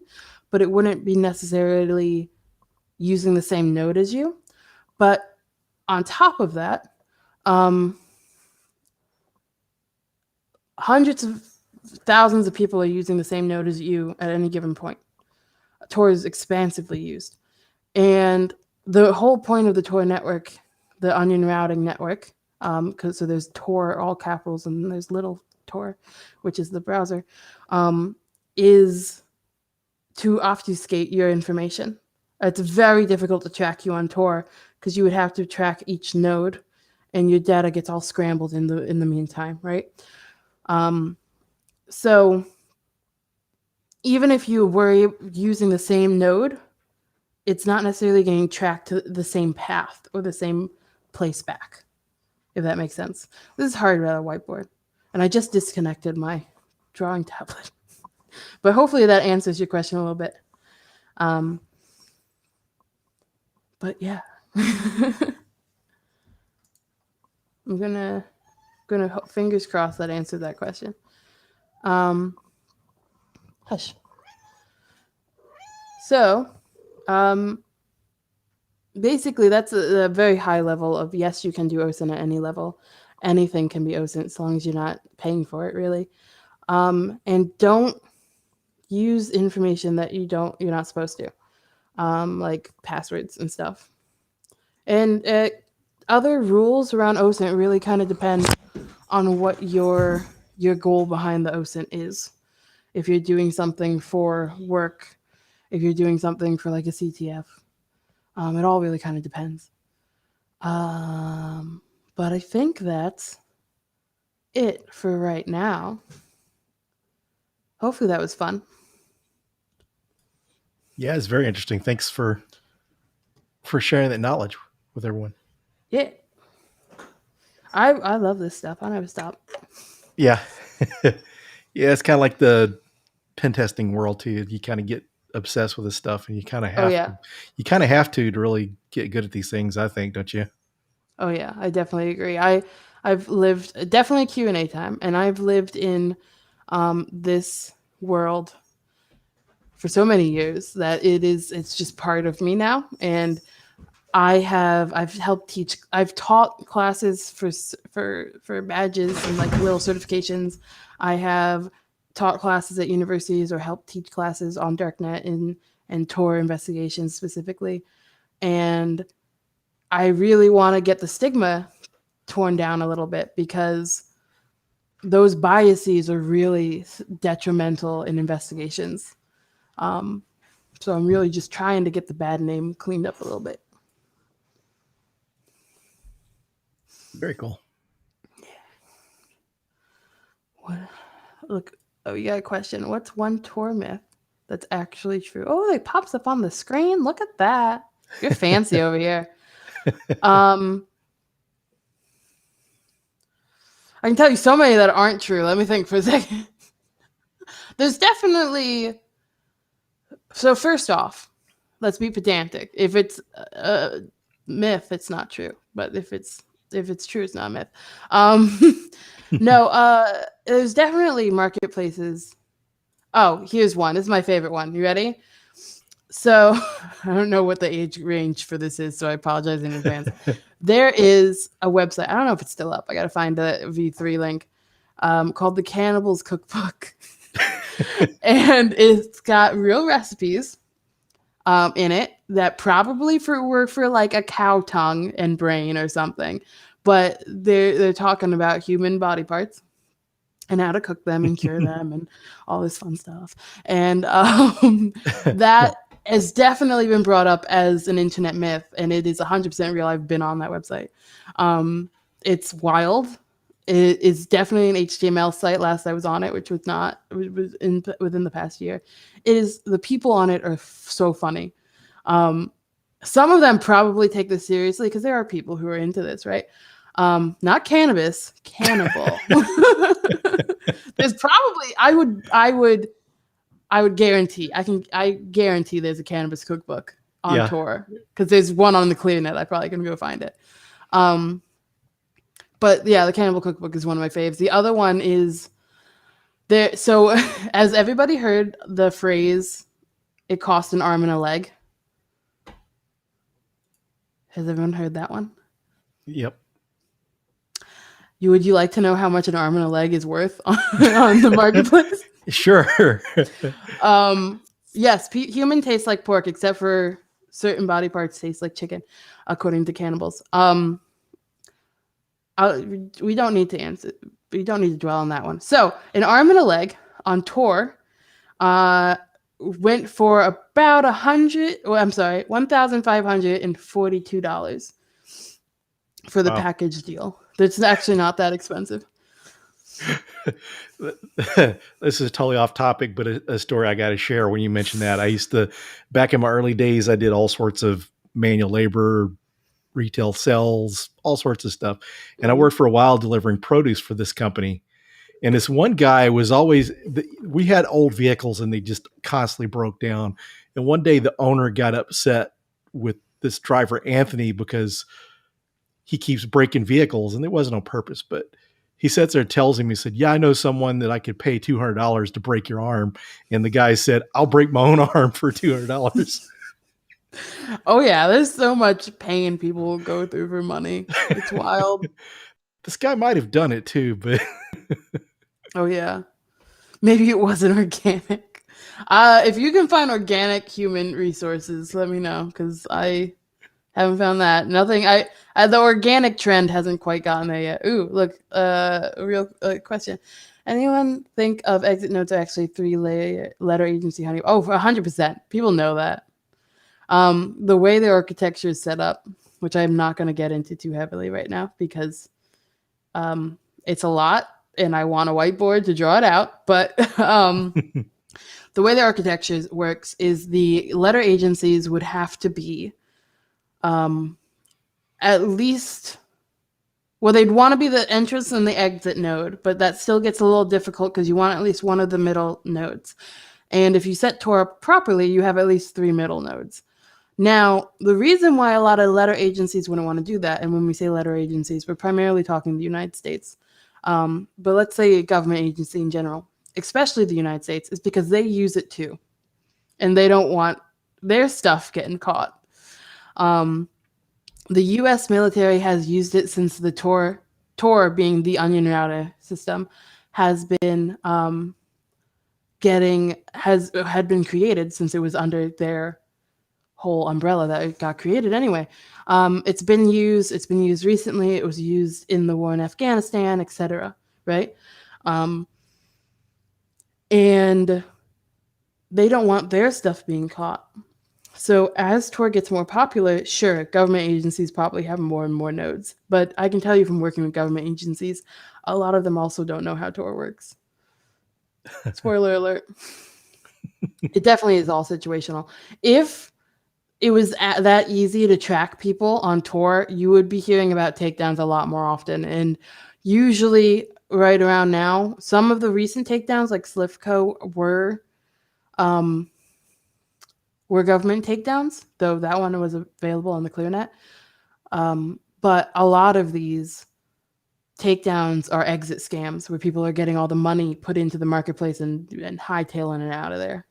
but it wouldn't be necessarily using the same node as you. But on top of that, hundreds of thousands of people are using the same node as you at any given point. Tor is expansively used. And the whole point of the Tor network, the onion routing network, so there's Tor, all capitals, and there's little Tor, which is the browser, is to obfuscate your information. It's very difficult to track you on Tor because you would have to track each node and your data gets all scrambled in the meantime, right? So even if you were using the same node, it's not necessarily getting tracked to the same path or the same place back, if that makes sense. This is hard without a whiteboard. And I just disconnected my drawing tablet. But hopefully that answers your question a little bit. But yeah. I'm gonna fingers crossed that answered that question. Hush. So, basically, that's a very high level of yes, you can do OSINT at any level. Anything can be OSINT as long as you're not paying for it, really. And don't use information that you're not supposed to, like passwords and stuff. And other rules around OSINT really kind of depend on what your goal behind the OSINT is. If you're doing something for work, if you're doing something for like a CTF, it all really kind of depends. But I think that's it for right now. Hopefully that was fun. Yeah, it's very interesting. Thanks for sharing that knowledge with everyone. Yeah. I love this stuff. I never stop. Yeah. Yeah, it's kind of like the pen testing world too. You kind of get obsessed with this stuff, and you kind of Oh have yeah. to. You kind of have to really get good at these things. I think, don't you? Oh yeah. I definitely agree. I've lived definitely Q&A time, and I've lived in this world for so many years that it's just part of me now. And I've helped teach. I've taught classes for badges and like little certifications. I have taught classes at universities or helped teach classes on Darknet and Tor investigations specifically. And I really want to get the stigma torn down a little bit because those biases are really detrimental in investigations. So I'm really just trying to get the bad name cleaned up a little bit. Very cool. What? Look, oh, you got a question. What's one Tor myth that's actually true? Oh, it pops up on the screen. Look at that. You're fancy over here. I can tell you so many that aren't true. Let me think for a second. There's definitely. So first off, let's be pedantic. If it's a myth, it's not true. But if it's true, it's not a myth. No, there's definitely marketplaces. Oh, here's one. This is my favorite one. You ready? So I don't know what the age range for this is, so I apologize in advance. There is a website. I don't know if it's still up. I got to find the V3 link called the Cannibals Cookbook. And it's got real recipes in it that probably were for like a cow tongue and brain or something. But they're talking about human body parts and how to cook them and cure them and all this fun stuff. And that has definitely been brought up as an internet myth, and it is 100% real. I've been on that website. It's wild. It is definitely an HTML site. Last I was on it, which was not, it was within the past year. It is, the people on it are so funny. Some of them probably take this seriously because there are people who are into this, right? Not cannabis, cannibal. There's probably I would guarantee I guarantee there's a cannabis cookbook on Tor because there's one on the ClearNet. I probably can go find it. But yeah, the Cannibal Cookbook is one of my faves. The other one is there. So as everybody heard the phrase, "It cost an arm and a leg." Has everyone heard that one? Yep. Would you like to know how much an arm and a leg is worth on the marketplace? Sure. Yes, human tastes like pork, except for certain body parts taste like chicken, according to cannibals. We don't need to answer. We don't need to dwell on that one. So, an arm and a leg on Tor went for about $1,542. for the Wow. package deal. It's actually not that expensive. This is totally off topic, but a story I got to share when you mentioned that. I used to, back in my early days, I did all sorts of manual labor, retail sales, all sorts of stuff. And I Mm. worked for a while delivering produce for this company. And this one guy was always, we had old vehicles and they just constantly broke down. And one day the owner got upset with this driver, Anthony, because he keeps breaking vehicles, and it wasn't on purpose, but he sits there and tells him, he said, yeah, I know someone that I could pay $200 to break your arm. And the guy said, I'll break my own arm for $200. Oh yeah, there's so much pain people will go through for money. It's wild. This guy might have done it too, but Oh yeah. Maybe it wasn't organic. If you can find organic human resources, let me know because I haven't found that. Nothing. The organic trend hasn't quite gotten there yet. Ooh, look. A real question. Anyone think of exit notes are actually letter agency honey? Oh, 100%. People know that. The way the architecture is set up, which I'm not going to get into too heavily right now because it's a lot and I want a whiteboard to draw it out. But the way the architecture works is the letter agencies would have to be at least, well, they'd want to be the entrance and the exit node, but that still gets a little difficult because you want at least one of the middle nodes. And if you set Tor up properly, you have at least 3 middle nodes. Now, the reason why a lot of letter agencies wouldn't want to do that, and when we say letter agencies, we're primarily talking the United States, but let's say a government agency in general, especially the United States, is because they use it too, and they don't want their stuff getting caught. The U.S. military has used it since the Tor being the onion router system, has been had been created since it was under their whole umbrella that it got created anyway. It's been used. It's been used recently. It was used in the war in Afghanistan, etc. Right, and they don't want their stuff being caught. So as Tor gets more popular, sure, government agencies probably have more and more nodes. But I can tell you from working with government agencies, a lot of them also don't know how Tor works. Spoiler alert. It definitely is all situational. If it was that easy to track people on Tor, you would be hearing about takedowns a lot more often. And usually right around now, some of the recent takedowns like Slivco were government takedowns, though that one was available on the ClearNet. But a lot of these takedowns are exit scams where people are getting all the money put into the marketplace and hightailing it out of there.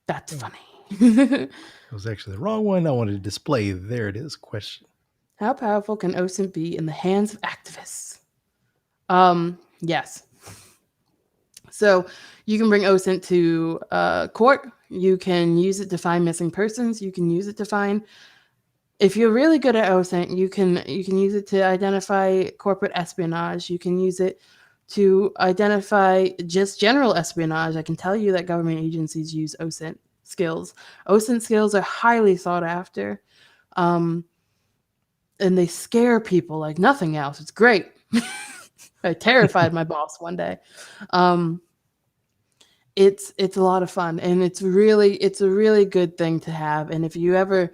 That's funny. it was actually the wrong one I wanted to display. There it is. Question. How powerful can OSINT be in the hands of activists? Yes. So you can bring OSINT to court. You can use it to find missing persons. You can use it to find, if you're really good at OSINT, you can use it to identify corporate espionage. You can use it to identify just general espionage. I can tell you that government agencies use OSINT skills. OSINT skills are highly sought after, and they scare people like nothing else. It's great. I terrified my boss one day. It's a lot of fun, and it's a really good thing to have. And if you ever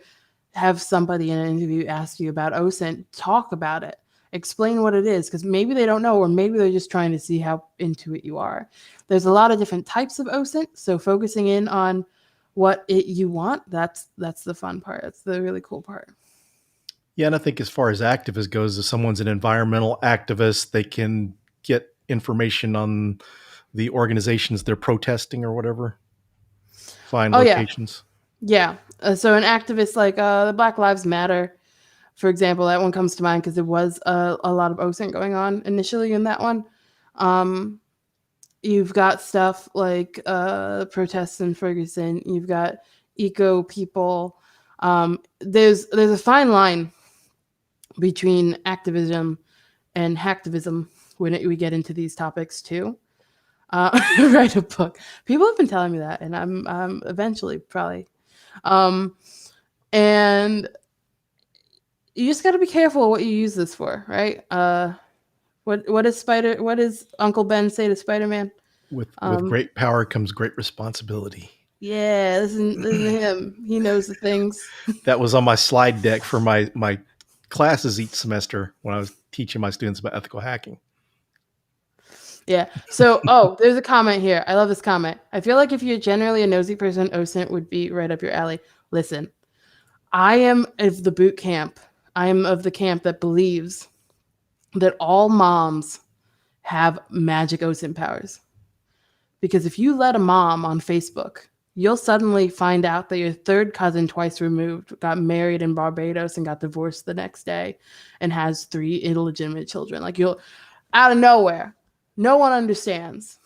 have somebody in an interview ask you about OSINT, talk about it. Explain what it is, because maybe they don't know, or maybe they're just trying to see how into it you are. There's a lot of different types of OSINT, so focusing in on what you want, that's the fun part. That's the really cool part. Yeah, and I think as far as activist goes, if someone's an environmental activist, they can get information on the organizations they're protesting or whatever. Find locations. Yeah. So an activist like the Black Lives Matter, for example, that one comes to mind because there was a lot of OSINT going on initially in that one. You've got stuff like protests in Ferguson. You've got eco people. There's a fine line between activism and hacktivism when we get into these topics too. Write a book. People have been telling me that, and I'm eventually probably. And you just got to be careful what you use this for, right? What does Uncle Ben say to Spider-Man? With great power comes great responsibility. Yeah, listen to him. He knows the things. That was on my slide deck for my classes each semester when I was teaching my students about ethical hacking. Yeah. So, there's a comment here. I love this comment. I feel like if you're generally a nosy person, OSINT would be right up your alley. Listen, I am of the boot camp. I am of the camp that believes that all moms have magic OSINT powers. Because if you let a mom on Facebook, you'll suddenly find out that your third cousin, twice removed, got married in Barbados and got divorced the next day and has 3 illegitimate children. Like, you'll, out of nowhere, no one understands.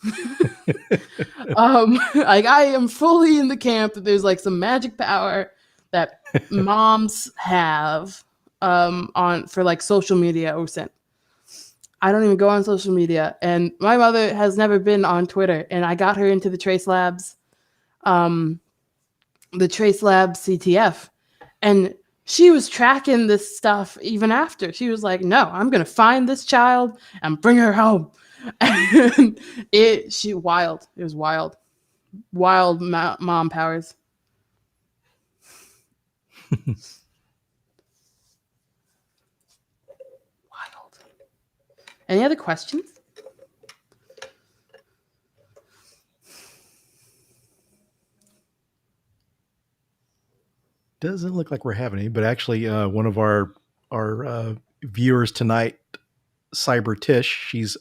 Like, I am fully in the camp that there's like some magic power that moms have on for like social media OSINT. I don't even go on social media, and my mother has never been on Twitter, and I got her into the Trace Labs CTF, and she was tracking this stuff even after. She was like, "No, I'm gonna find this child and bring her home." And she wild. It was wild, mom powers. Wild. Any other questions? Doesn't look like we're having any, but actually, one of our viewers tonight, Cyber Tish, she's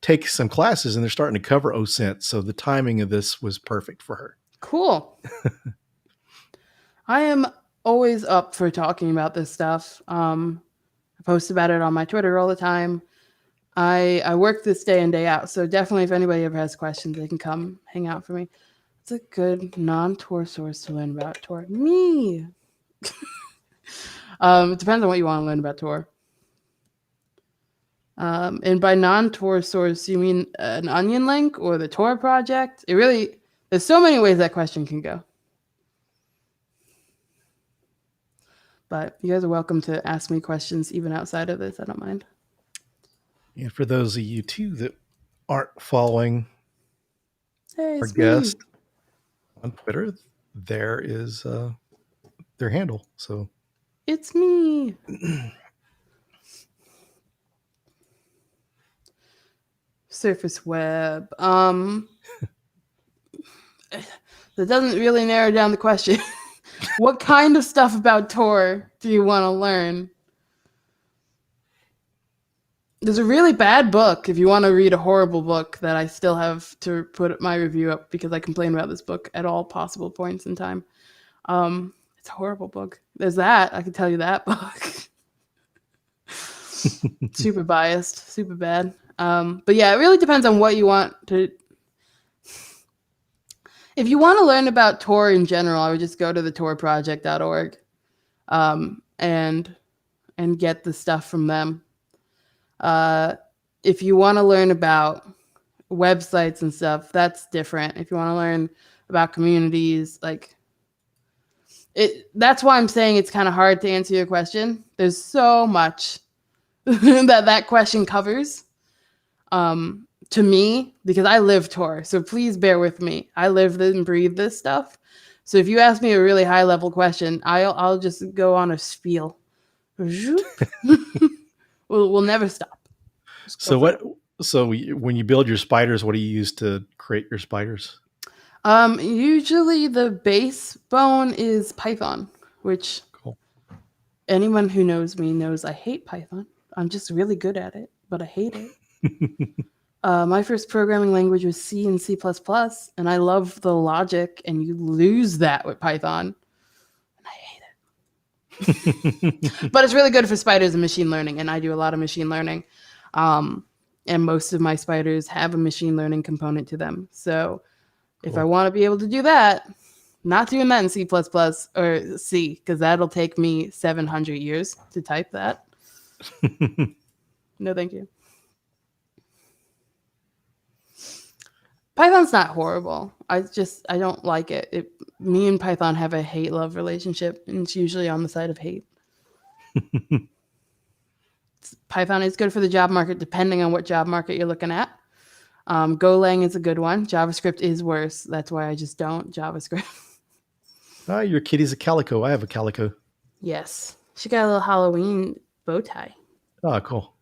taking some classes and they're starting to cover OSINT, so the timing of this was perfect for her. Cool. I am always up for talking about this stuff. I post about it on my Twitter all the time. I work this day in, day out, so definitely if anybody ever has questions, they can come hang out for me. It's a good non-Tor source to learn about Tor. Me. It depends on what you want to learn about Tor. And by non-Tor source, you mean an onion link or the Tor project? There's so many ways that question can go. But you guys are welcome to ask me questions even outside of this. I don't mind. And for those of you too that aren't following our guest on Twitter, there is their handle. So it's me. Surface web. That doesn't really narrow down the question. What kind of stuff about Tor do you want to learn? There's a really bad book if you want to read a horrible book that I still have to put my review up because I complain about this book at all possible points in time. It's a horrible book. There's that. I can tell you that book. Super biased, super bad. But yeah, it really depends on what you want to. If you want to learn about Tor in general, I would just go to the torproject.org and get the stuff from them. If you want to learn about websites and stuff, that's different. If you want to learn about communities, that's why I'm saying it's kind of hard to answer your question. There's so much that question covers. To me, because I live Tor, so please bear with me. I live and breathe this stuff. So if you ask me a really high level question, I'll just go on a spiel. We'll never stop. So when you build your spiders, what do you use to create your spiders? Usually the base bone is Python, which cool. Anyone who knows me knows I hate Python. I'm just really good at it, but I hate it. My first programming language was C and C++, and I love the logic, and you lose that with Python, and I hate it. But it's really good for spiders and machine learning, and I do a lot of machine learning. And most of my spiders have a machine learning component to them. So if I want to be able to do that, not doing that in C++ or C, because that'll take me 700 years to type that. No, thank you. Python's not horrible. I don't like it. Me and Python have a hate-love relationship, and it's usually on the side of hate. Python is good for the job market, depending on what job market you're looking at. Golang is a good one. JavaScript is worse. That's why I just don't JavaScript. Your kitty's a calico. I have a calico. Yes, she got a little Halloween bow tie. Oh, cool.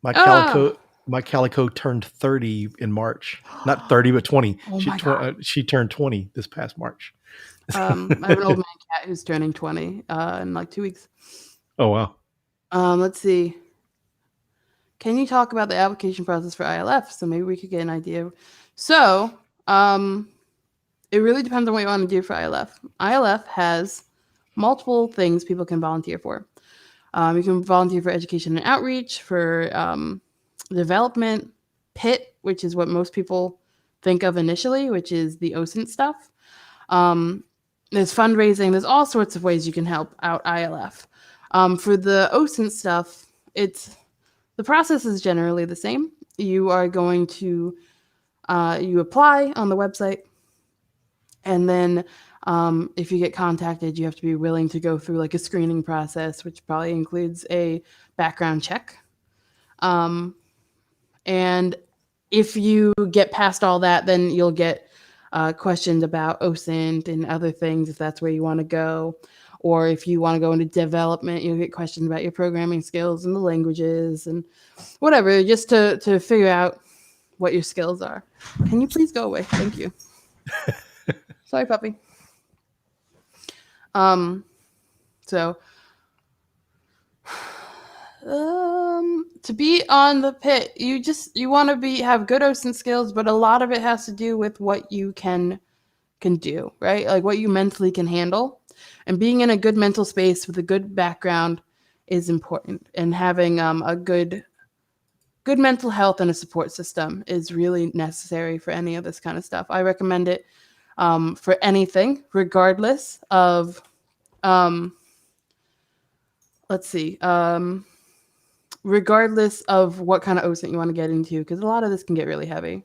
My Ah, calico, my calico turned 30 in March. Not 30, but 20. oh my god. She turned 20 this past March. I have an old man cat who's turning 20 in like 2 weeks. Oh wow. Let's see. Can you talk about the application process for ILF? So maybe we could get an idea. So, it really depends on what you want to do for ILF. ILF has multiple things people can volunteer for. You can volunteer for education and outreach, for development, PIT, which is what most people think of initially, which is the OSINT stuff. There's fundraising. There's all sorts of ways you can help out ILF. For the OSINT stuff, the process is generally the same. You are going to you apply on the website, and then if you get contacted, you have to be willing to go through like a screening process, which probably includes a background check. And if you get past all that, then you'll get questioned about OSINT and other things if that's where you want to go. Or if you want to go into development, you'll get questioned about your programming skills and the languages and whatever, just to figure out what your skills are. Can you please go away? Thank you. Sorry, puppy. So to be on the PIT, you want to have good OSINT skills, but a lot of it has to do with what you can do, right? Like what you mentally can handle. And being in a good mental space with a good background is important. And having a good mental health and a support system is really necessary for any of this kind of stuff. I recommend it for anything, regardless of, regardless of what kind of OSINT you want to get into, because a lot of this can get really heavy.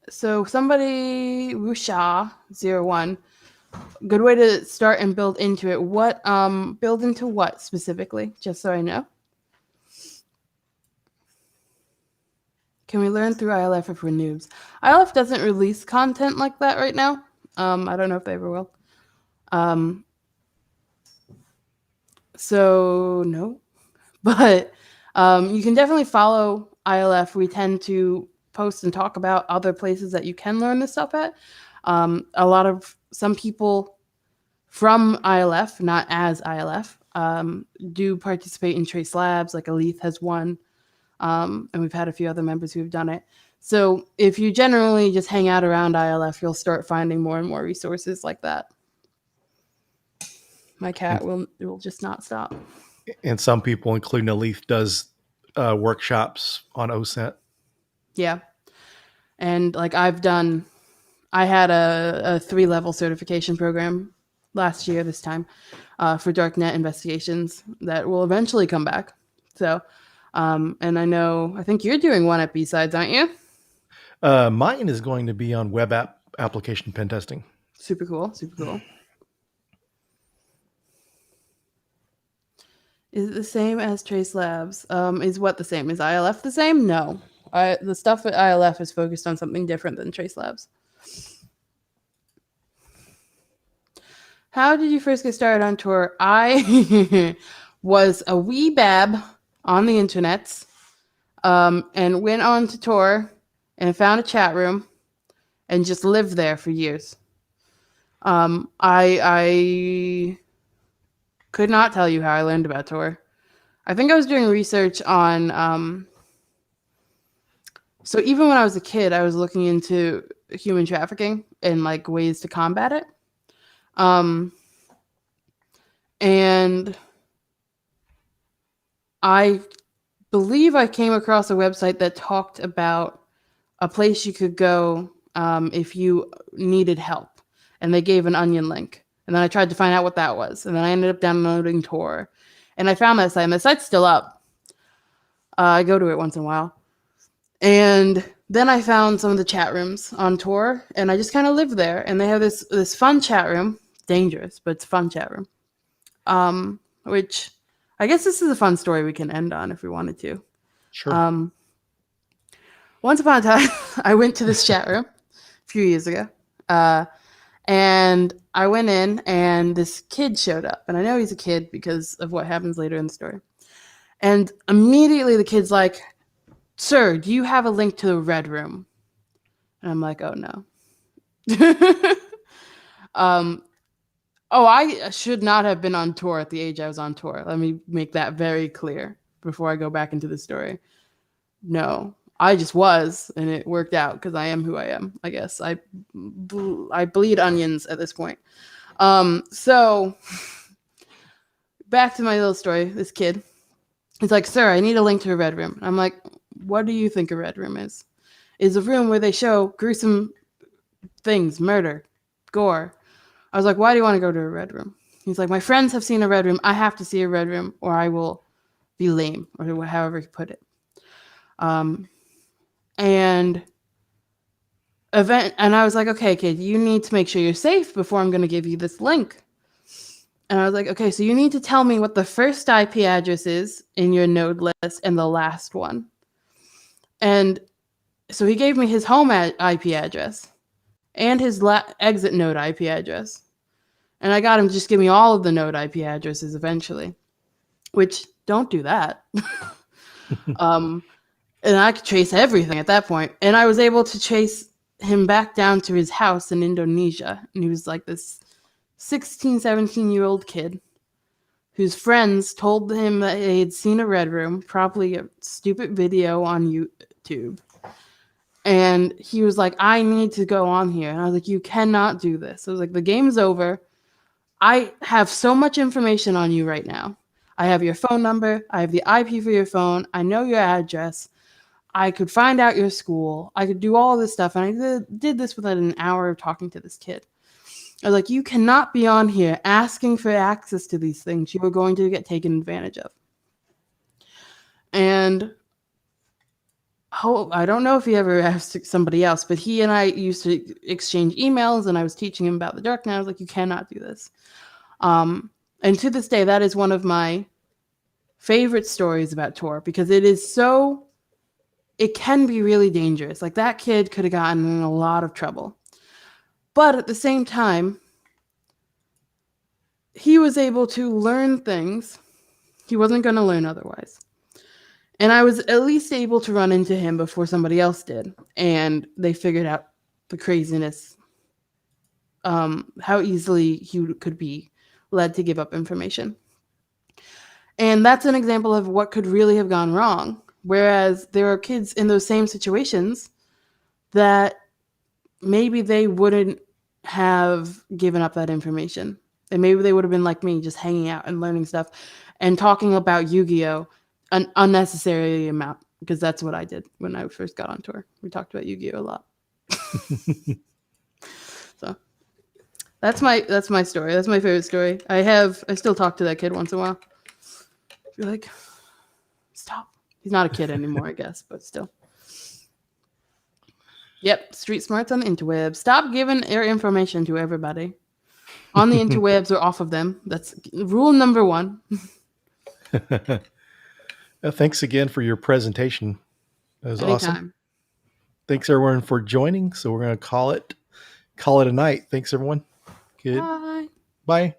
So somebody, Wusha01, good way to start and build into it. Build into what specifically, just so I know? Can we learn through ILF if we're noobs? ILF doesn't release content like that right now. I don't know if they ever will. So no, but you can definitely follow ILF. We tend to post and talk about other places that you can learn this stuff at. Some people from ILF, not as ILF, do participate in Trace Labs, like Aleth has one, and we've had a few other members who have done it. So if you generally just hang out around ILF, you'll start finding more and more resources like that. My cat will just not stop. And some people, including Aleth, does workshops on OSINT. Yeah. And like I had a 3-level certification program last year, this time, for Darknet investigations that will eventually come back. So, and I think you're doing one at B-Sides, aren't you? Mine is going to be on web application pen testing. Super cool. Super cool. Is it the same as Trace Labs? Is what the same? Is ILF the same? No. The stuff at ILF is focused on something different than Trace Labs. How did you first get started on Tor? I was a wee bab on the internet, and went on to Tor and found a chat room and just lived there for years. I could not tell you how I learned about Tor. I think I was doing research on so even when I was a kid, I was looking into human trafficking and like ways to combat it. And I believe I came across a website that talked about a place you could go if you needed help. And they gave an onion link. And then I tried to find out what that was. And then I ended up downloading Tor. And I found that site, and the site's still up. I go to it once in a while. And then I found some of the chat rooms on Tor, and I just kind of lived there. And they have this fun chat room, dangerous, but it's a fun chat room. Which I guess this is a fun story we can end on if we wanted to. Sure. Once upon a time, I went to this chat room a few years ago, and I went in, and this kid showed up, and I know he's a kid because of what happens later in the story. And immediately the kid's like, "Sir, do you have a link to the red room?" And I'm like, "Oh no." I should not have been on Tor at the age I was on Tor. Let me make that very clear before I go back into the story. No, I just was, and it worked out because I am who I am. I guess I bleed onions at this point. So back to my little story. This kid, he's like, "Sir, I need a link to a red room." I'm like, "What do you think a red room is?" Is a room where they show gruesome things, murder, gore. I was like, "Why do you want to go to a red room?" He's like, "My friends have seen a red room. I have to see a red room, or I will be lame," or however he put it. And I was like, "Okay, kid, you need to make sure you're safe before I'm going to give you this link." And I was like, "Okay, so you need to tell me what the first IP address is in your node list and the last one." And so he gave me his home IP address and his exit node IP address. And I got him to just give me all of the node IP addresses eventually, which don't do that. And I could trace everything at that point. And I was able to chase him back down to his house in Indonesia. And he was like this 16, 17-year-old kid whose friends told him that they had seen a red room, probably a stupid video on YouTube. And he was like, "I need to go on here." And I was like, "You cannot do this." I was like, "The game's over. I have so much information on you right now. I have your phone number. I have the IP for your phone. I know your address. I could find out your school. I could do all this stuff." And I did this within an hour of talking to this kid. I was like, "You cannot be on here asking for access to these things. You are going to get taken advantage of." And I don't know if he ever asked somebody else, but he and I used to exchange emails, and I was teaching him about the Darknet. I was like, "You cannot do this." And to this day, that is one of my favorite stories about Tor because it can be really dangerous. Like that kid could have gotten in a lot of trouble. But at the same time, he was able to learn things he wasn't going to learn otherwise. And I was at least able to run into him before somebody else did. And they figured out the craziness, how easily he could be led to give up information. And that's an example of what could really have gone wrong. Whereas there are kids in those same situations that maybe they wouldn't have given up that information. And maybe they would have been like me, just hanging out and learning stuff and talking about Yu-Gi-Oh! An unnecessary amount, because that's what I did when I first got on Tor. We talked about Yu-Gi-Oh! A lot. So that's my story. That's my favorite story. I still talk to that kid once in a while. You're like, stop. He's not a kid anymore, I guess, but still. Yep, street smarts on the interwebs. Stop giving your information to everybody on the interwebs or off of them. That's rule number 1. Thanks again for your presentation. That was Anytime. awesome. Thanks everyone for joining. So we're going to call it a night. Thanks everyone. Good. Bye. Bye.